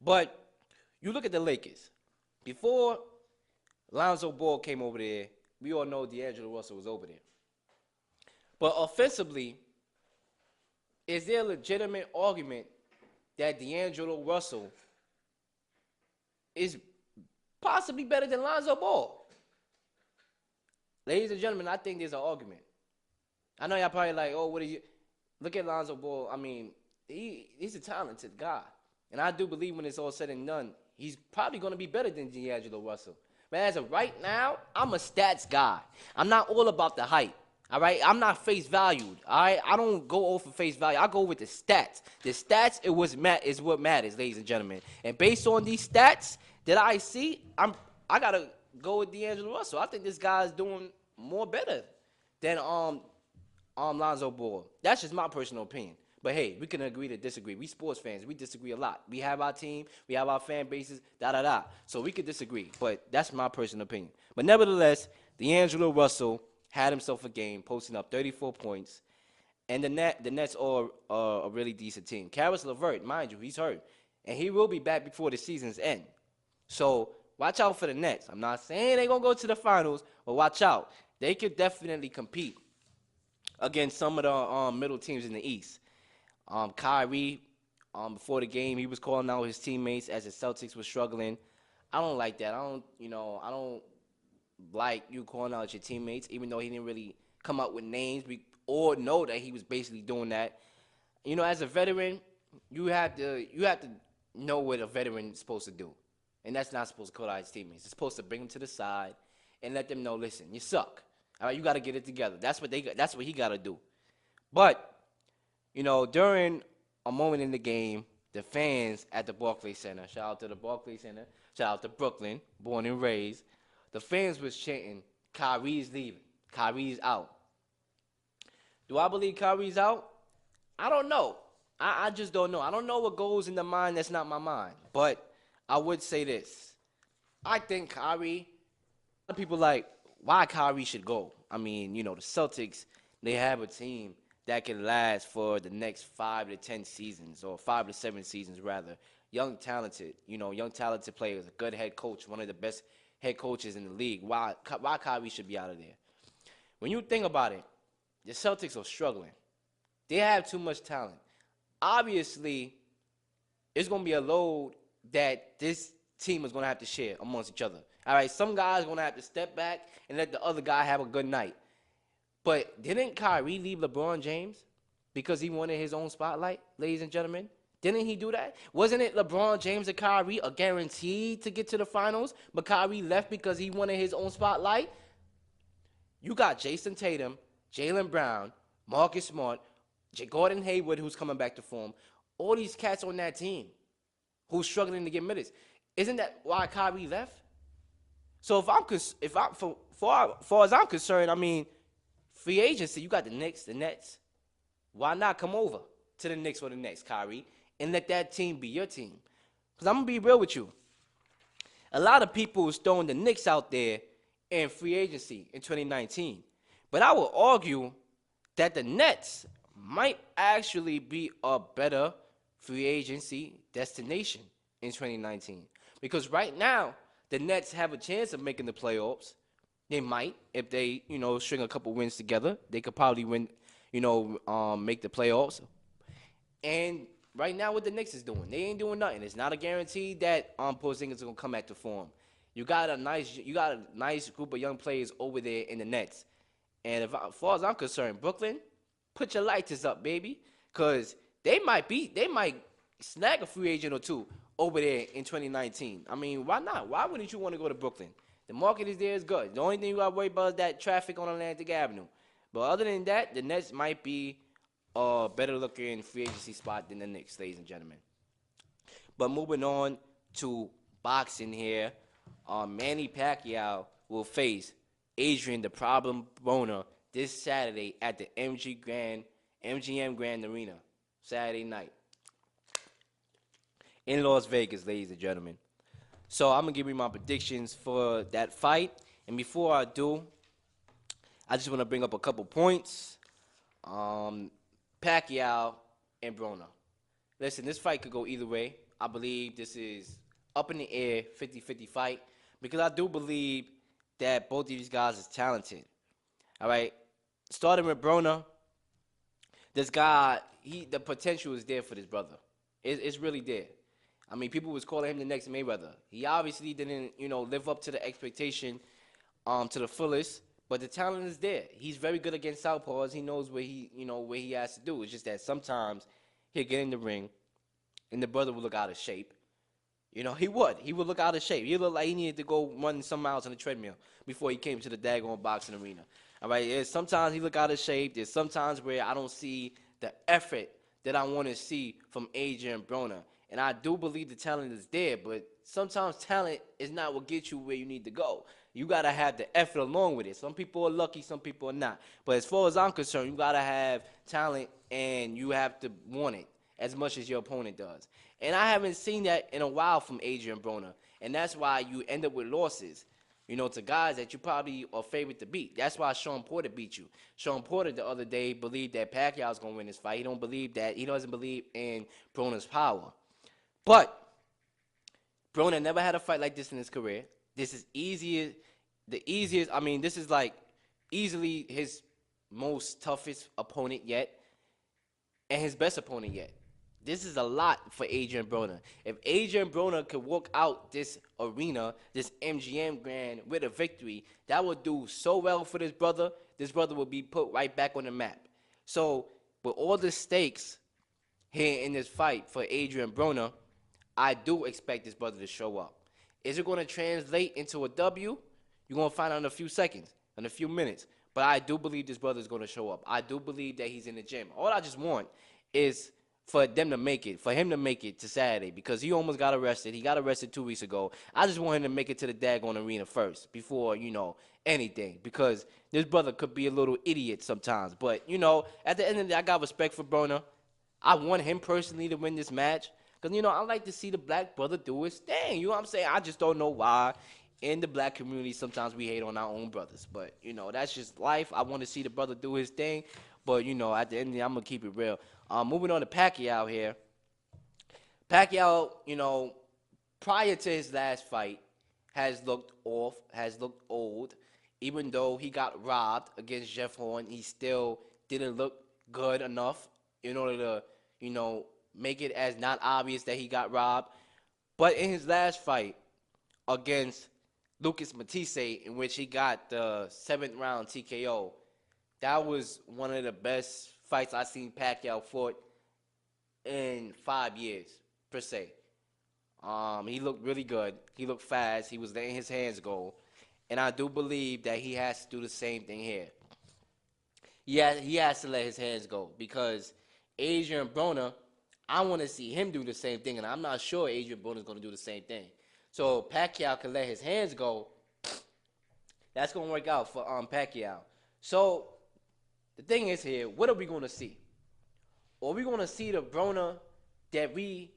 But you look at the Lakers. Before Lonzo Ball came over there, we all know D'Angelo Russell was over there. But offensively, is there a legitimate argument that D'Angelo Russell is possibly better than Lonzo Ball? Ladies and gentlemen, I think there's an argument. I know y'all probably like, oh, what are you? Look at Lonzo Ball. I mean, he's a talented guy. And I do believe when it's all said and done, he's probably going to be better than D'Angelo Russell. But as of right now, I'm a stats guy. I'm not all about the hype. All right, I'm not face valued. All right, I don't go over face value. I go with the stats. The stats is what matters, ladies and gentlemen. And based on these stats that I see, I gotta go with D'Angelo Russell. I think this guy's doing more better than Lonzo Ball. That's just my personal opinion. But hey, we can agree to disagree. We sports fans, we disagree a lot. We have our team, we have our fan bases, da. So we could disagree, but that's my personal opinion. But nevertheless, D'Angelo Russell had himself a game, posting up 34 points, and the Nets are a really decent team. Karis LeVert, mind you, he's hurt, and he will be back before the season's end. So watch out for the Nets. I'm not saying they're gonna go to the finals, but watch out. They could definitely compete against some of the middle teams in the East. Kyrie, before the game, he was calling out his teammates as the Celtics were struggling. I don't like that. I don't like you calling out your teammates, even though he didn't really come up with names. We all know that he was basically doing that. You know, as a veteran, you have to know what a veteran is supposed to do, and that's not supposed to call out his teammates. It's supposed to bring them to the side and let them know, listen, you suck. All right, you got to get it together. That's what he got to do. But you know, during a moment in the game, the fans at the Barclays Center, shout out to the Barclays Center, shout out to Brooklyn, born and raised, the fans was chanting, Kyrie's leaving, Kyrie's out. Do I believe Kyrie's out? I don't know. I just don't know. I don't know what goes in the mind that's not my mind. But I would say this. I think Kyrie, a lot of people like why Kyrie should go. I mean, you know, the Celtics, they have a team that can last for the next 5 to 10 seasons, or 5 to 7 seasons rather. Young talented players, a good head coach, one of the best head coaches in the league. Why Kyrie should be out of there? When you think about it, the Celtics are struggling. They have too much talent. Obviously, it's going to be a load that this team is going to have to share amongst each other. All right, some guys are going to have to step back and let the other guy have a good night. But didn't Kyrie leave LeBron James because he wanted his own spotlight, ladies and gentlemen? Didn't he do that? Wasn't it LeBron James and Kyrie are guaranteed to get to the finals, but Kyrie left because he wanted his own spotlight? You got Jason Tatum, Jaylen Brown, Marcus Smart, Gordon Hayward, who's coming back to form. All these cats on that team who's struggling to get minutes. Isn't that why Kyrie left? So far as I'm concerned, I mean, free agency, you got the Knicks, the Nets. Why not come over to the Knicks or the Nets, Kyrie, and let that team be your team? Because I'm going to be real with you. A lot of people is throwing the Knicks out there in free agency in 2019. But I will argue that the Nets might actually be a better free agency destination in 2019. Because right now, the Nets have a chance of making the playoffs. They might, if they, string a couple wins together. They could probably win, make the playoffs. And right now, what the Knicks is doing, they ain't doing nothing. It's not a guarantee that Porzingis is gonna come back to form. You got a nice group of young players over there in the Nets. And as far as I'm concerned, Brooklyn, put your lighters up, baby, because they might snag a free agent or two over there in 2019. I mean, why not? Why wouldn't you want to go to Brooklyn? The market is there, is good. The only thing you got to worry about is that traffic on Atlantic Avenue. But other than that, the Nets might be a better looking free agency spot than the Knicks, ladies and gentlemen. But moving on to boxing here, Manny Pacquiao will face Adrian the Problem Broner this Saturday at the MGM Grand Arena, Saturday night in Las Vegas, ladies and gentlemen. So I'm going to give you my predictions for that fight. And before I do, I just want to bring up a couple points. Pacquiao and Broner. Listen, this fight could go either way. I believe this is up in the air, 50-50 fight, because I do believe that both of these guys is talented. All right? Starting with Broner, this guy, the potential is there for this brother. It's really there. I mean, people was calling him the next Mayweather. He obviously didn't, live up to the expectation to the fullest, but the talent is there. He's very good against southpaws. He knows what he has to do. It's just that sometimes he'll get in the ring, and the brother will look out of shape. He would look out of shape. He looked like he needed to go run some miles on the treadmill before he came to the daggone boxing arena. All right, sometimes he look out of shape. There's sometimes where I don't see the effort that I want to see from Adrian Broner. And I do believe the talent is there, but sometimes talent is not what gets you where you need to go. You got to have the effort along with it. Some people are lucky, some people are not. But as far as I'm concerned, you got to have talent and you have to want it as much as your opponent does. And I haven't seen that in a while from Adrian Broner. And that's why you end up with losses, to guys that you probably are favored to beat. That's why Sean Porter beat you. Sean Porter the other day believed that Pacquiao's going to win this fight. He doesn't believe in Broner's power. But Broner never had a fight like this in his career. This is this is like easily his most toughest opponent yet and his best opponent yet. This is a lot for Adrian Broner. If Adrian Broner could walk out this arena, this MGM Grand with a victory, that would do so well for this brother. This brother would be put right back on the map. So with all the stakes here in this fight for Adrian Broner, I do expect this brother to show up. Is it going to translate into a W? You're going to find out in a few seconds, in a few minutes. But I do believe this brother is going to show up. I do believe that he's in the gym. All I just want is for him to make it to Saturday, because he almost got arrested. He got arrested 2 weeks ago. I just want him to make it to the daggone arena first before, anything, because this brother could be a little idiot sometimes. But, at the end of the day, I got respect for Broner. I want him personally to win this match because, I like to see the black brother do his thing. You know what I'm saying? I just don't know why in the black community sometimes we hate on our own brothers. But, that's just life. I want to see the brother do his thing. But, at the end of the day, I'm going to keep it real. Moving on to Pacquiao here. Pacquiao, prior to his last fight, has looked off, has looked old. Even though he got robbed against Jeff Horn, he still didn't look good enough in order to, make it as not obvious that he got robbed. But in his last fight against Lucas Matisse, in which he got the 7th round TKO, that was one of the best fights I've seen Pacquiao fought in 5 years, per se. He looked really good. He looked fast. He was letting his hands go. And I do believe that he has to do the same thing here. Yeah, he has to let his hands go because Adrian Broner, I want to see him do the same thing, and I'm not sure Adrian Broner is going to do the same thing. So Pacquiao can let his hands go. That's going to work out for Pacquiao. So the thing is here, what are we going to see? Are we going to see the Broner that we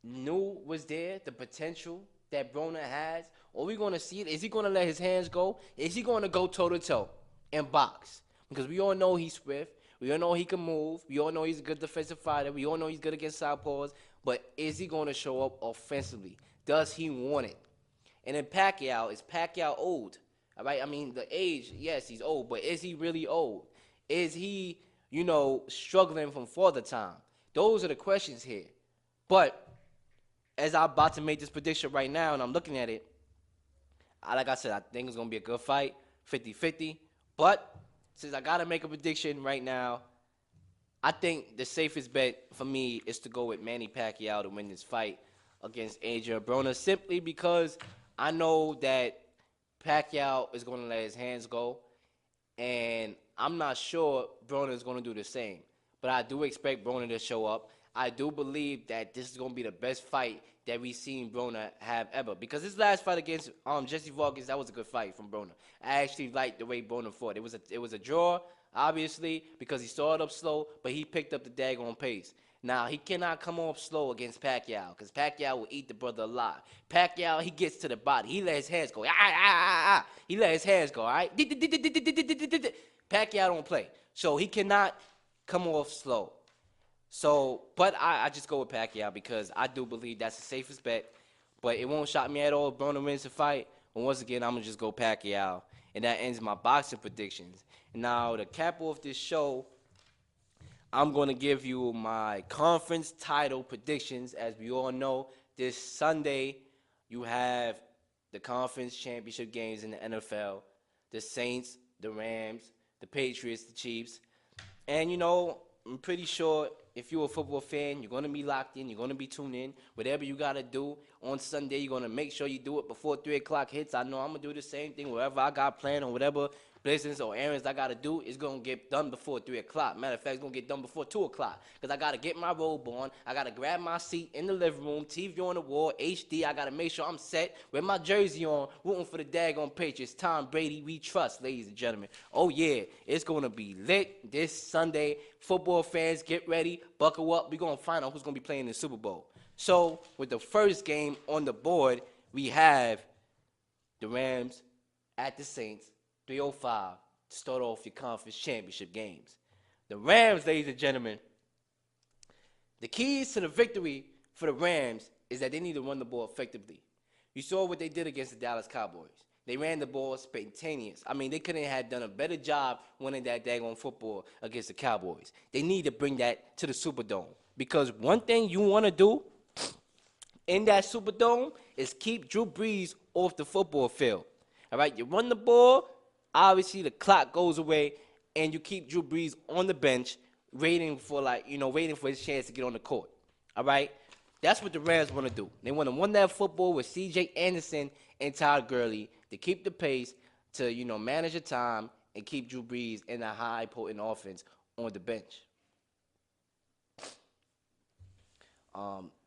knew was there, the potential that Broner has? Or are we going to see it? Is he going to let his hands go? Is he going to go toe-to-toe and box? Because we all know he's swift. We all know he can move. We all know he's a good defensive fighter. We all know he's good against southpaws. But is he going to show up offensively? Does he want it? And then Pacquiao, is Pacquiao old? All right, I mean, the age, yes, he's old. But is he really old? Is he, struggling from Father Time? Those are the questions here. But as I'm about to make this prediction right now, and I'm looking at it, like I said, I think it's going to be a good fight, 50-50. But since I got to make a prediction right now, I think the safest bet for me is to go with Manny Pacquiao to win this fight against Adrian Broner, simply because I know that Pacquiao is going to let his hands go, and I'm not sure Broner is going to do the same. But I do expect Broner to show up. I do believe that this is going to be the best fight that we've seen Broner have ever. Because his last fight against Jesse Vargas, that was a good fight from Broner. I actually liked the way Broner fought. It was a draw, obviously, because he started up slow, but he picked up the daggone pace. Now, he cannot come off slow against Pacquiao because Pacquiao will eat the brother alive. Pacquiao, he gets to the body. He let his hands go. He let his hands go, all right? Pacquiao don't play. So he cannot come off slow. So, but I just go with Pacquiao because I do believe that's the safest bet. But it won't shock me at all if Broner wins the fight. And once again, I'm going to just go Pacquiao. And that ends my boxing predictions. Now, to cap off this show, I'm going to give you my conference title predictions. As we all know, this Sunday, you have the conference championship games in the NFL. The Saints, the Rams, the Patriots, the Chiefs. And, I'm pretty sure if you're a football fan, you're going to be locked in. You're going to be tuned in. Whatever you got to do on Sunday, you're going to make sure you do it before 3 o'clock hits. I know I'm going to do the same thing. Whatever I got planned or whatever business or errands I gotta do is gonna get done before 3 o'clock. Matter of fact, it's gonna get done before 2 o'clock. Cause I gotta get my robe on. I gotta grab my seat in the living room, TV on the wall, HD. I gotta make sure I'm set with my jersey on, rooting for the daggone Patriots. Tom Brady, we trust, ladies and gentlemen. Oh yeah, it's gonna be lit this Sunday. Football fans, get ready, buckle up. We're gonna find out who's gonna be playing in the Super Bowl. So with the first game on the board, we have the Rams at the Saints, 3:05 to start off your conference championship games. The Rams, ladies and gentlemen, the keys to the victory for the Rams is that they need to run the ball effectively. You saw what they did against the Dallas Cowboys. They ran the ball spontaneous. I mean, they couldn't have done a better job winning that daggone football against the Cowboys. They need to bring that to the Superdome. Because one thing you want to do in that Superdome is keep Drew Brees off the football field. All right, you run the ball, obviously the clock goes away, and you keep Drew Brees on the bench, waiting for his chance to get on the court. All right, that's what the Rams want to do. They want to win that football with C.J. Anderson and Todd Gurley to keep the pace, to manage the time, and keep Drew Brees in a high potent offense on the bench.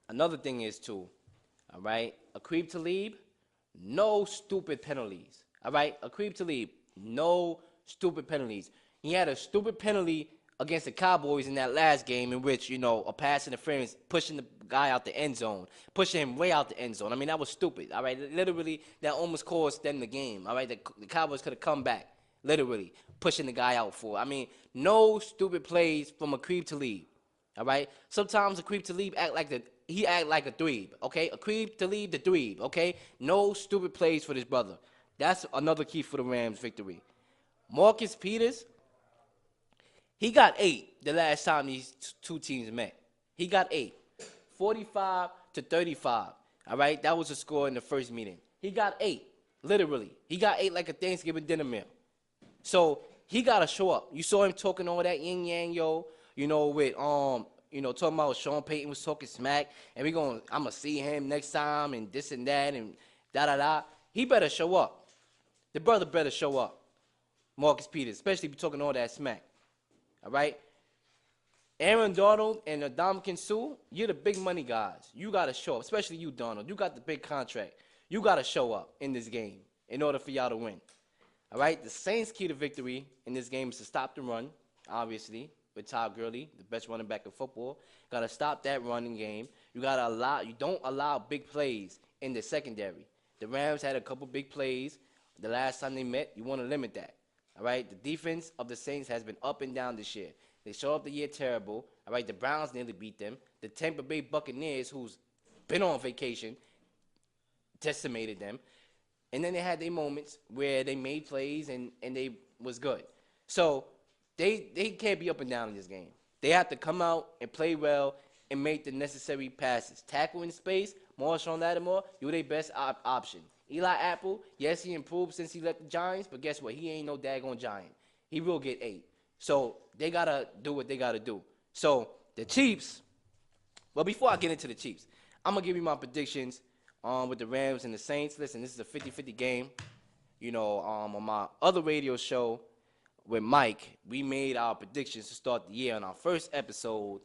Another thing is too, all right, Aqib Talib, no stupid penalties. All right, Aqib Talib, no stupid penalties. He had a stupid penalty against the Cowboys in that last game in which, a pass interference, pushing the guy out the end zone, pushing him way out the end zone. I mean, that was stupid. All right, literally, that almost cost them the game. All right, the Cowboys could have come back, literally, pushing the guy out for. I mean, no stupid plays from Aqib Talib. All right, sometimes Aqib Talib act like a dweeb, okay? Aqib Talib the dweeb, okay? No stupid plays for this brother. That's another key for the Rams' victory. Marcus Peters, he got 8 the last time these two teams met. He got 8, 45-35. All right, that was the score in the first meeting. He got 8, literally. He got 8 like a Thanksgiving dinner meal. So he gotta show up. You saw him talking all that yin yang yo, with talking about Sean Payton was talking smack, and I'm gonna see him next time and this and that and da da da. He better show up. The brother better show up. Marcus Peters, especially if you're talking all that smack. All right? Aaron Donald and Ndamukong Suh, you're the big money guys. You got to show up, especially you, Donald. You got the big contract. You got to show up in this game in order for y'all to win. All right? The Saints' key to victory in this game is to stop the run, obviously, with Todd Gurley, the best running back in football. Got to stop that running game. You don't allow big plays in the secondary. The Rams had a couple big plays the last time they met. You want to limit that. All right, the defense of the Saints has been up and down this year. They show up the year terrible. All right, the Browns nearly beat them. The Tampa Bay Buccaneers, who's been on vacation, decimated them. And then they had their moments where they made plays and they was good. So they can't be up and down in this game. They have to come out and play well and make the necessary passes. Tackle in space, Marshawn Lattimore, you're their best option. Eli Apple, yes, he improved since he left the Giants, but guess what? He ain't no daggone Giant. He will get 8. So they got to do what they got to do. So the Chiefs, well, before I get into the Chiefs, I'm going to give you my predictions with the Rams and the Saints. Listen, this is a 50-50 game. On my other radio show with Mike, we made our predictions to start the year on our first episode.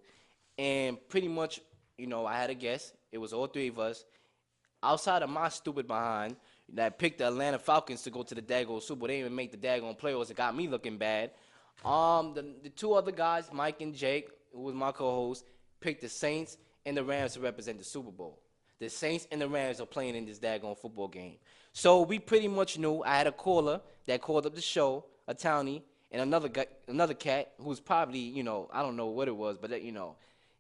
And pretty much, I had a guess. It was all 3 of us. Outside of my stupid behind that picked the Atlanta Falcons to go to the daggone Super Bowl, they didn't even make the daggone playoffs. It got me looking bad. The 2 other guys, Mike and Jake, who was my co-host, picked the Saints and the Rams to represent the Super Bowl. The Saints and the Rams are playing in this daggone football game. So we pretty much knew. I had a caller that called up the show, a townie, and another cat who's probably, I don't know what it was, but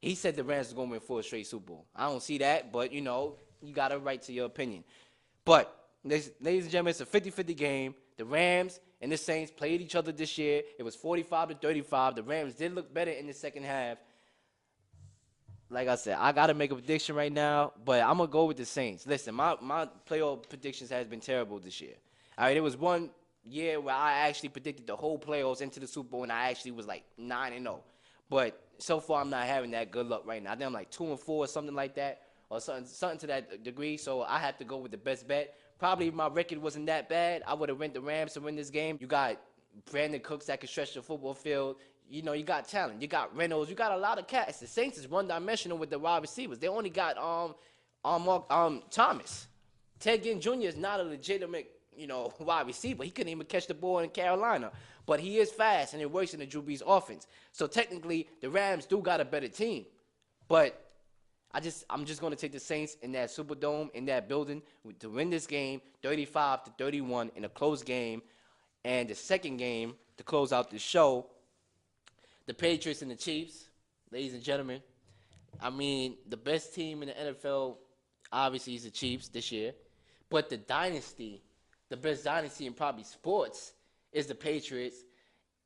he said the Rams was going to win 4 straight Super Bowl. I don't see that, but you got a right to your opinion. But, ladies and gentlemen, it's a 50-50 game. The Rams and the Saints played each other this year. It was 45-35. The Rams did look better in the second half. Like I said, I got to make a prediction right now, but I'm going to go with the Saints. Listen, my playoff predictions has been terrible this year. All right, there was one year where I actually predicted the whole playoffs into the Super Bowl, and I actually was like 9-0. But so far, I'm not having that good luck right now. I think I'm like 2-4 or something like that. Or something to that degree, so I have to go with the best bet. Probably if my record wasn't that bad, I would have went the Rams to win this game. You got Brandon Cooks that can stretch the football field. You know, you got talent. You got Reynolds. You got a lot of cats. The Saints is one-dimensional with the wide receivers. They only got Thomas. Ted Ginn Jr. is not a legitimate, wide receiver. He couldn't even catch the ball in Carolina. But he is fast, and it works in the Drew Brees offense. So technically, the Rams do got a better team. But I'm just going to take the Saints in that Superdome, in that building, to win this game 35-31 in a close game. And the second game, to close out the show, the Patriots and the Chiefs, ladies and gentlemen. I mean, the best team in the NFL, obviously, is the Chiefs this year. But the dynasty, the best dynasty in probably sports, is the Patriots.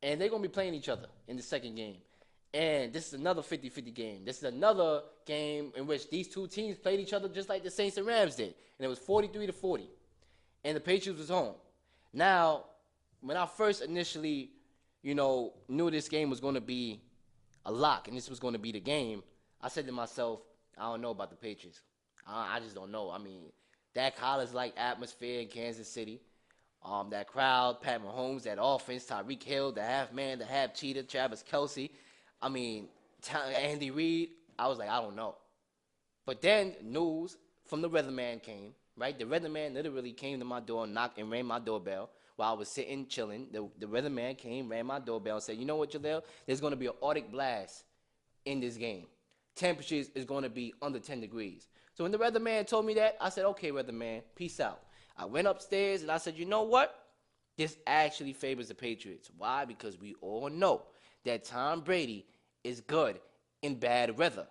And they're going to be playing each other in the second game. And this is another 50-50 game. This is another game in which these two teams played each other just like the Saints and Rams did. And it was 43-40. And the Patriots was home. Now, when I first initially, knew this game was going to be a lock and this was going to be the game, I said to myself, I don't know about the Patriots. I just don't know. I mean, that college-like atmosphere in Kansas City, that crowd, Pat Mahomes, that offense, Tyreek Hill, the half-man, the half-cheater, Travis Kelce, I mean, Andy Reid, I was like, I don't know. But then news from the weatherman came, right? The weatherman literally came to my door, knocked and rang my doorbell while I was sitting, chilling. The weatherman came, rang my doorbell, and said, you know what, Jaleel? There's going to be an Arctic blast in this game. Temperatures is going to be under 10 degrees. So when the weatherman told me that, I said, okay, weatherman, peace out. I went upstairs, and I said, you know what? This actually favors the Patriots. Why? Because we all know that Tom Brady is good in bad weather.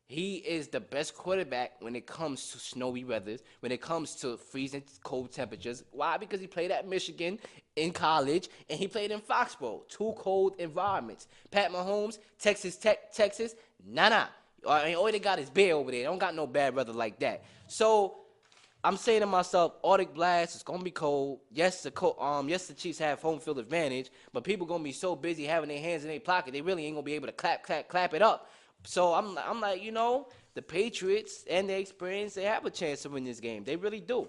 He is the best quarterback when it comes to snowy weathers, when it comes to freezing cold temperatures. Why? Because he played at Michigan in college, and he played in Foxborough, two cold environments. Pat Mahomes, Texas Tech, Texas, nah. All they got is bear over there. They don't got no bad weather like that. So I'm saying to myself, Arctic blast, it's gonna be cold. Yes, the Chiefs have home field advantage, but people gonna be so busy having their hands in their pocket, they really ain't gonna be able to clap it up. So I'm like, the Patriots and their experience, they have a chance to win this game. They really do.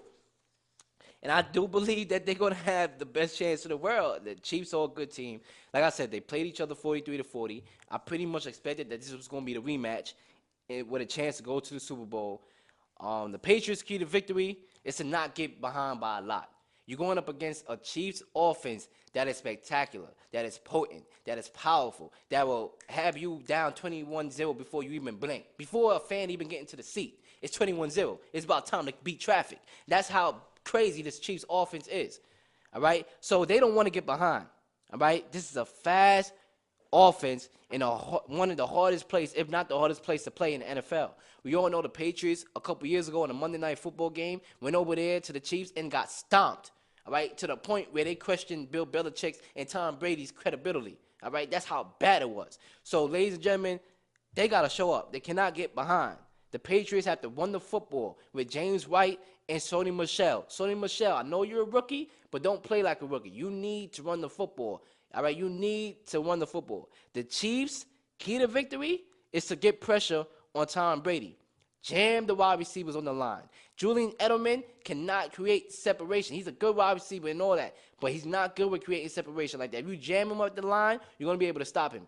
And I do believe that they're gonna have the best chance in the world. The Chiefs are a good team. Like I said, they played each other 43-40. I pretty much expected that this was gonna be the rematch with a chance to go to the Super Bowl. The Patriots' key to victory is to not get behind by a lot. You're going up against a Chiefs offense that is spectacular, that is potent, that is powerful, that will have you down 21-0 before you even blink. Before a fan even get into the seat, it's 21-0. It's about time to beat traffic. That's how crazy this Chiefs offense is. All right? So they don't want to get behind. All right? This is a fast offense in one of the hardest places, if not the hardest place to play in the NFL. We all know the Patriots a couple years ago in a Monday Night Football game went over there to the Chiefs and got stomped, all right, to the point where they questioned Bill Belichick's and Tom Brady's credibility, all right? That's how bad it was. So, ladies and gentlemen, they got to show up. They cannot get behind. The Patriots have to run the football with James White and Sony Michel. Sony Michel, I know you're a rookie, but don't play like a rookie. You need to run the football. All right, you need to run the football. The Chiefs' key to victory is to get pressure on Tom Brady. Jam the wide receivers on the line. Julian Edelman cannot create separation. He's a good wide receiver and all that, but he's not good with creating separation like that. If you jam him up the line, you're going to be able to stop him.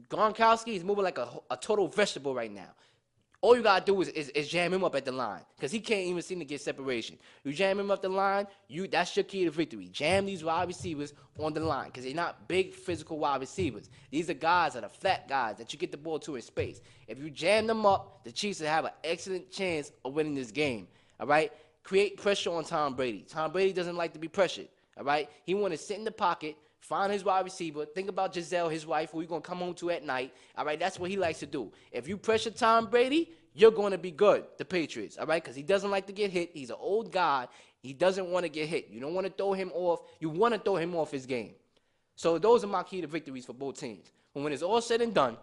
Gronkowski is moving like a total vegetable right now. All you got to do is jam him up at the line because he can't even seem to get separation. You jam him up the line, that's your key to victory. Jam these wide receivers on the line because they're not big physical wide receivers. These are guys that are flat guys that you get the ball to in space. If you jam them up, the Chiefs will have an excellent chance of winning this game. All right? Create pressure on Tom Brady. Tom Brady doesn't like to be pressured. All right? He want to sit in the pocket, find his wide receiver. Think about Giselle, his wife, who he's going to come home to at night. All right, that's what he likes to do. If you pressure Tom Brady, you're going to be good, the Patriots, all right, because he doesn't like to get hit. He's an old guy. He doesn't want to get hit. You don't want to throw him off. You want to throw him off his game. So those are my key to victories for both teams. But when it's all said and done,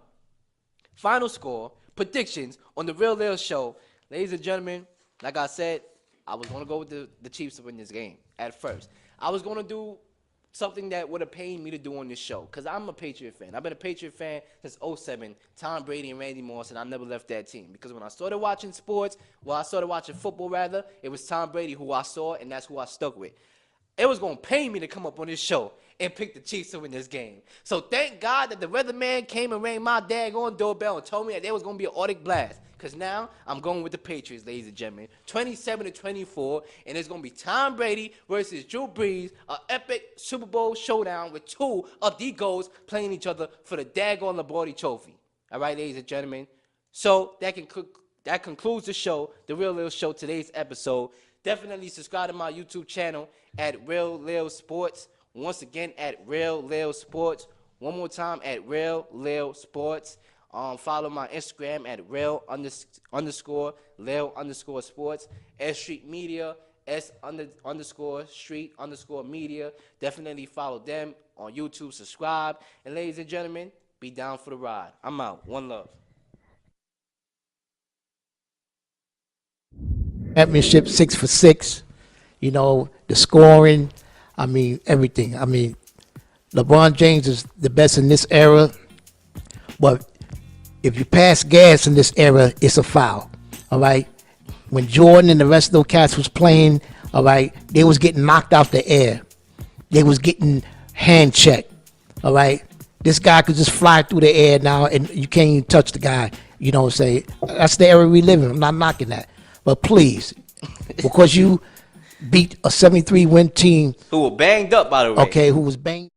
final score, predictions on the Real Leel Show. Ladies and gentlemen, like I said, I was going to go with the Chiefs to win this game at first. I was going to do something that would have pained me to do on this show because I'm a Patriot fan. I've been a Patriot fan since 2007, Tom Brady and Randy Moss, and I never left that team because when I started watching sports, I started watching football rather, it was Tom Brady who I saw, and that's who I stuck with. it was going to pay me to come up on this show and pick the Chiefs to win this game. So thank God that the weatherman came and rang my daggone doorbell and told me that there was going to be an Arctic blast. Because now I'm going with the Patriots, ladies and gentlemen. 27-24, and it's going to be Tom Brady versus Drew Brees, an epic Super Bowl showdown with two of the GOATs playing each other for the daggone Lombardi Trophy. All right, ladies and gentlemen. So that concludes the show, the Real Leel Show, today's episode. Definitely subscribe to my YouTube channel at Real Leel Sports. Once again, at Real Leel Sports. One more time, at Real Leel Sports. Follow my Instagram at Real_Leel_Sports. S.Street Media, S_Street_Media. Definitely follow them on YouTube. Subscribe. And ladies and gentlemen, be down for the ride. I'm out. One love. Championship 6 for 6. You know, the scoring. I mean, everything. I mean, LeBron James is the best in this era. But if you pass gas in this era, it's a foul. All right. When Jordan and the rest of those cats was playing, all right, they was getting knocked out the air. They was getting hand checked. All right. This guy could just fly through the air now, and you can't even touch the guy. You know what I'm saying? That's the era we live in. I'm not knocking that. But please, because you beat a 73-win team. Who were banged up, by the way. Okay, who was banged.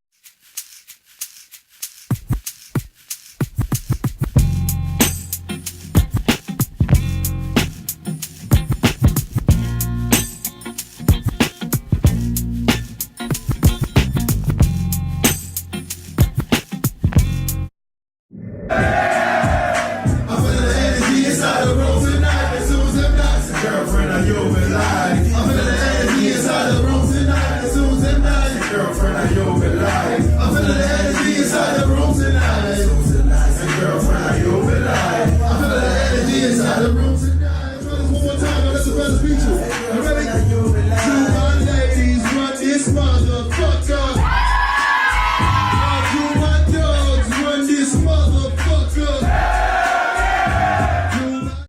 One more time, let's better speak to you. You ready? 2,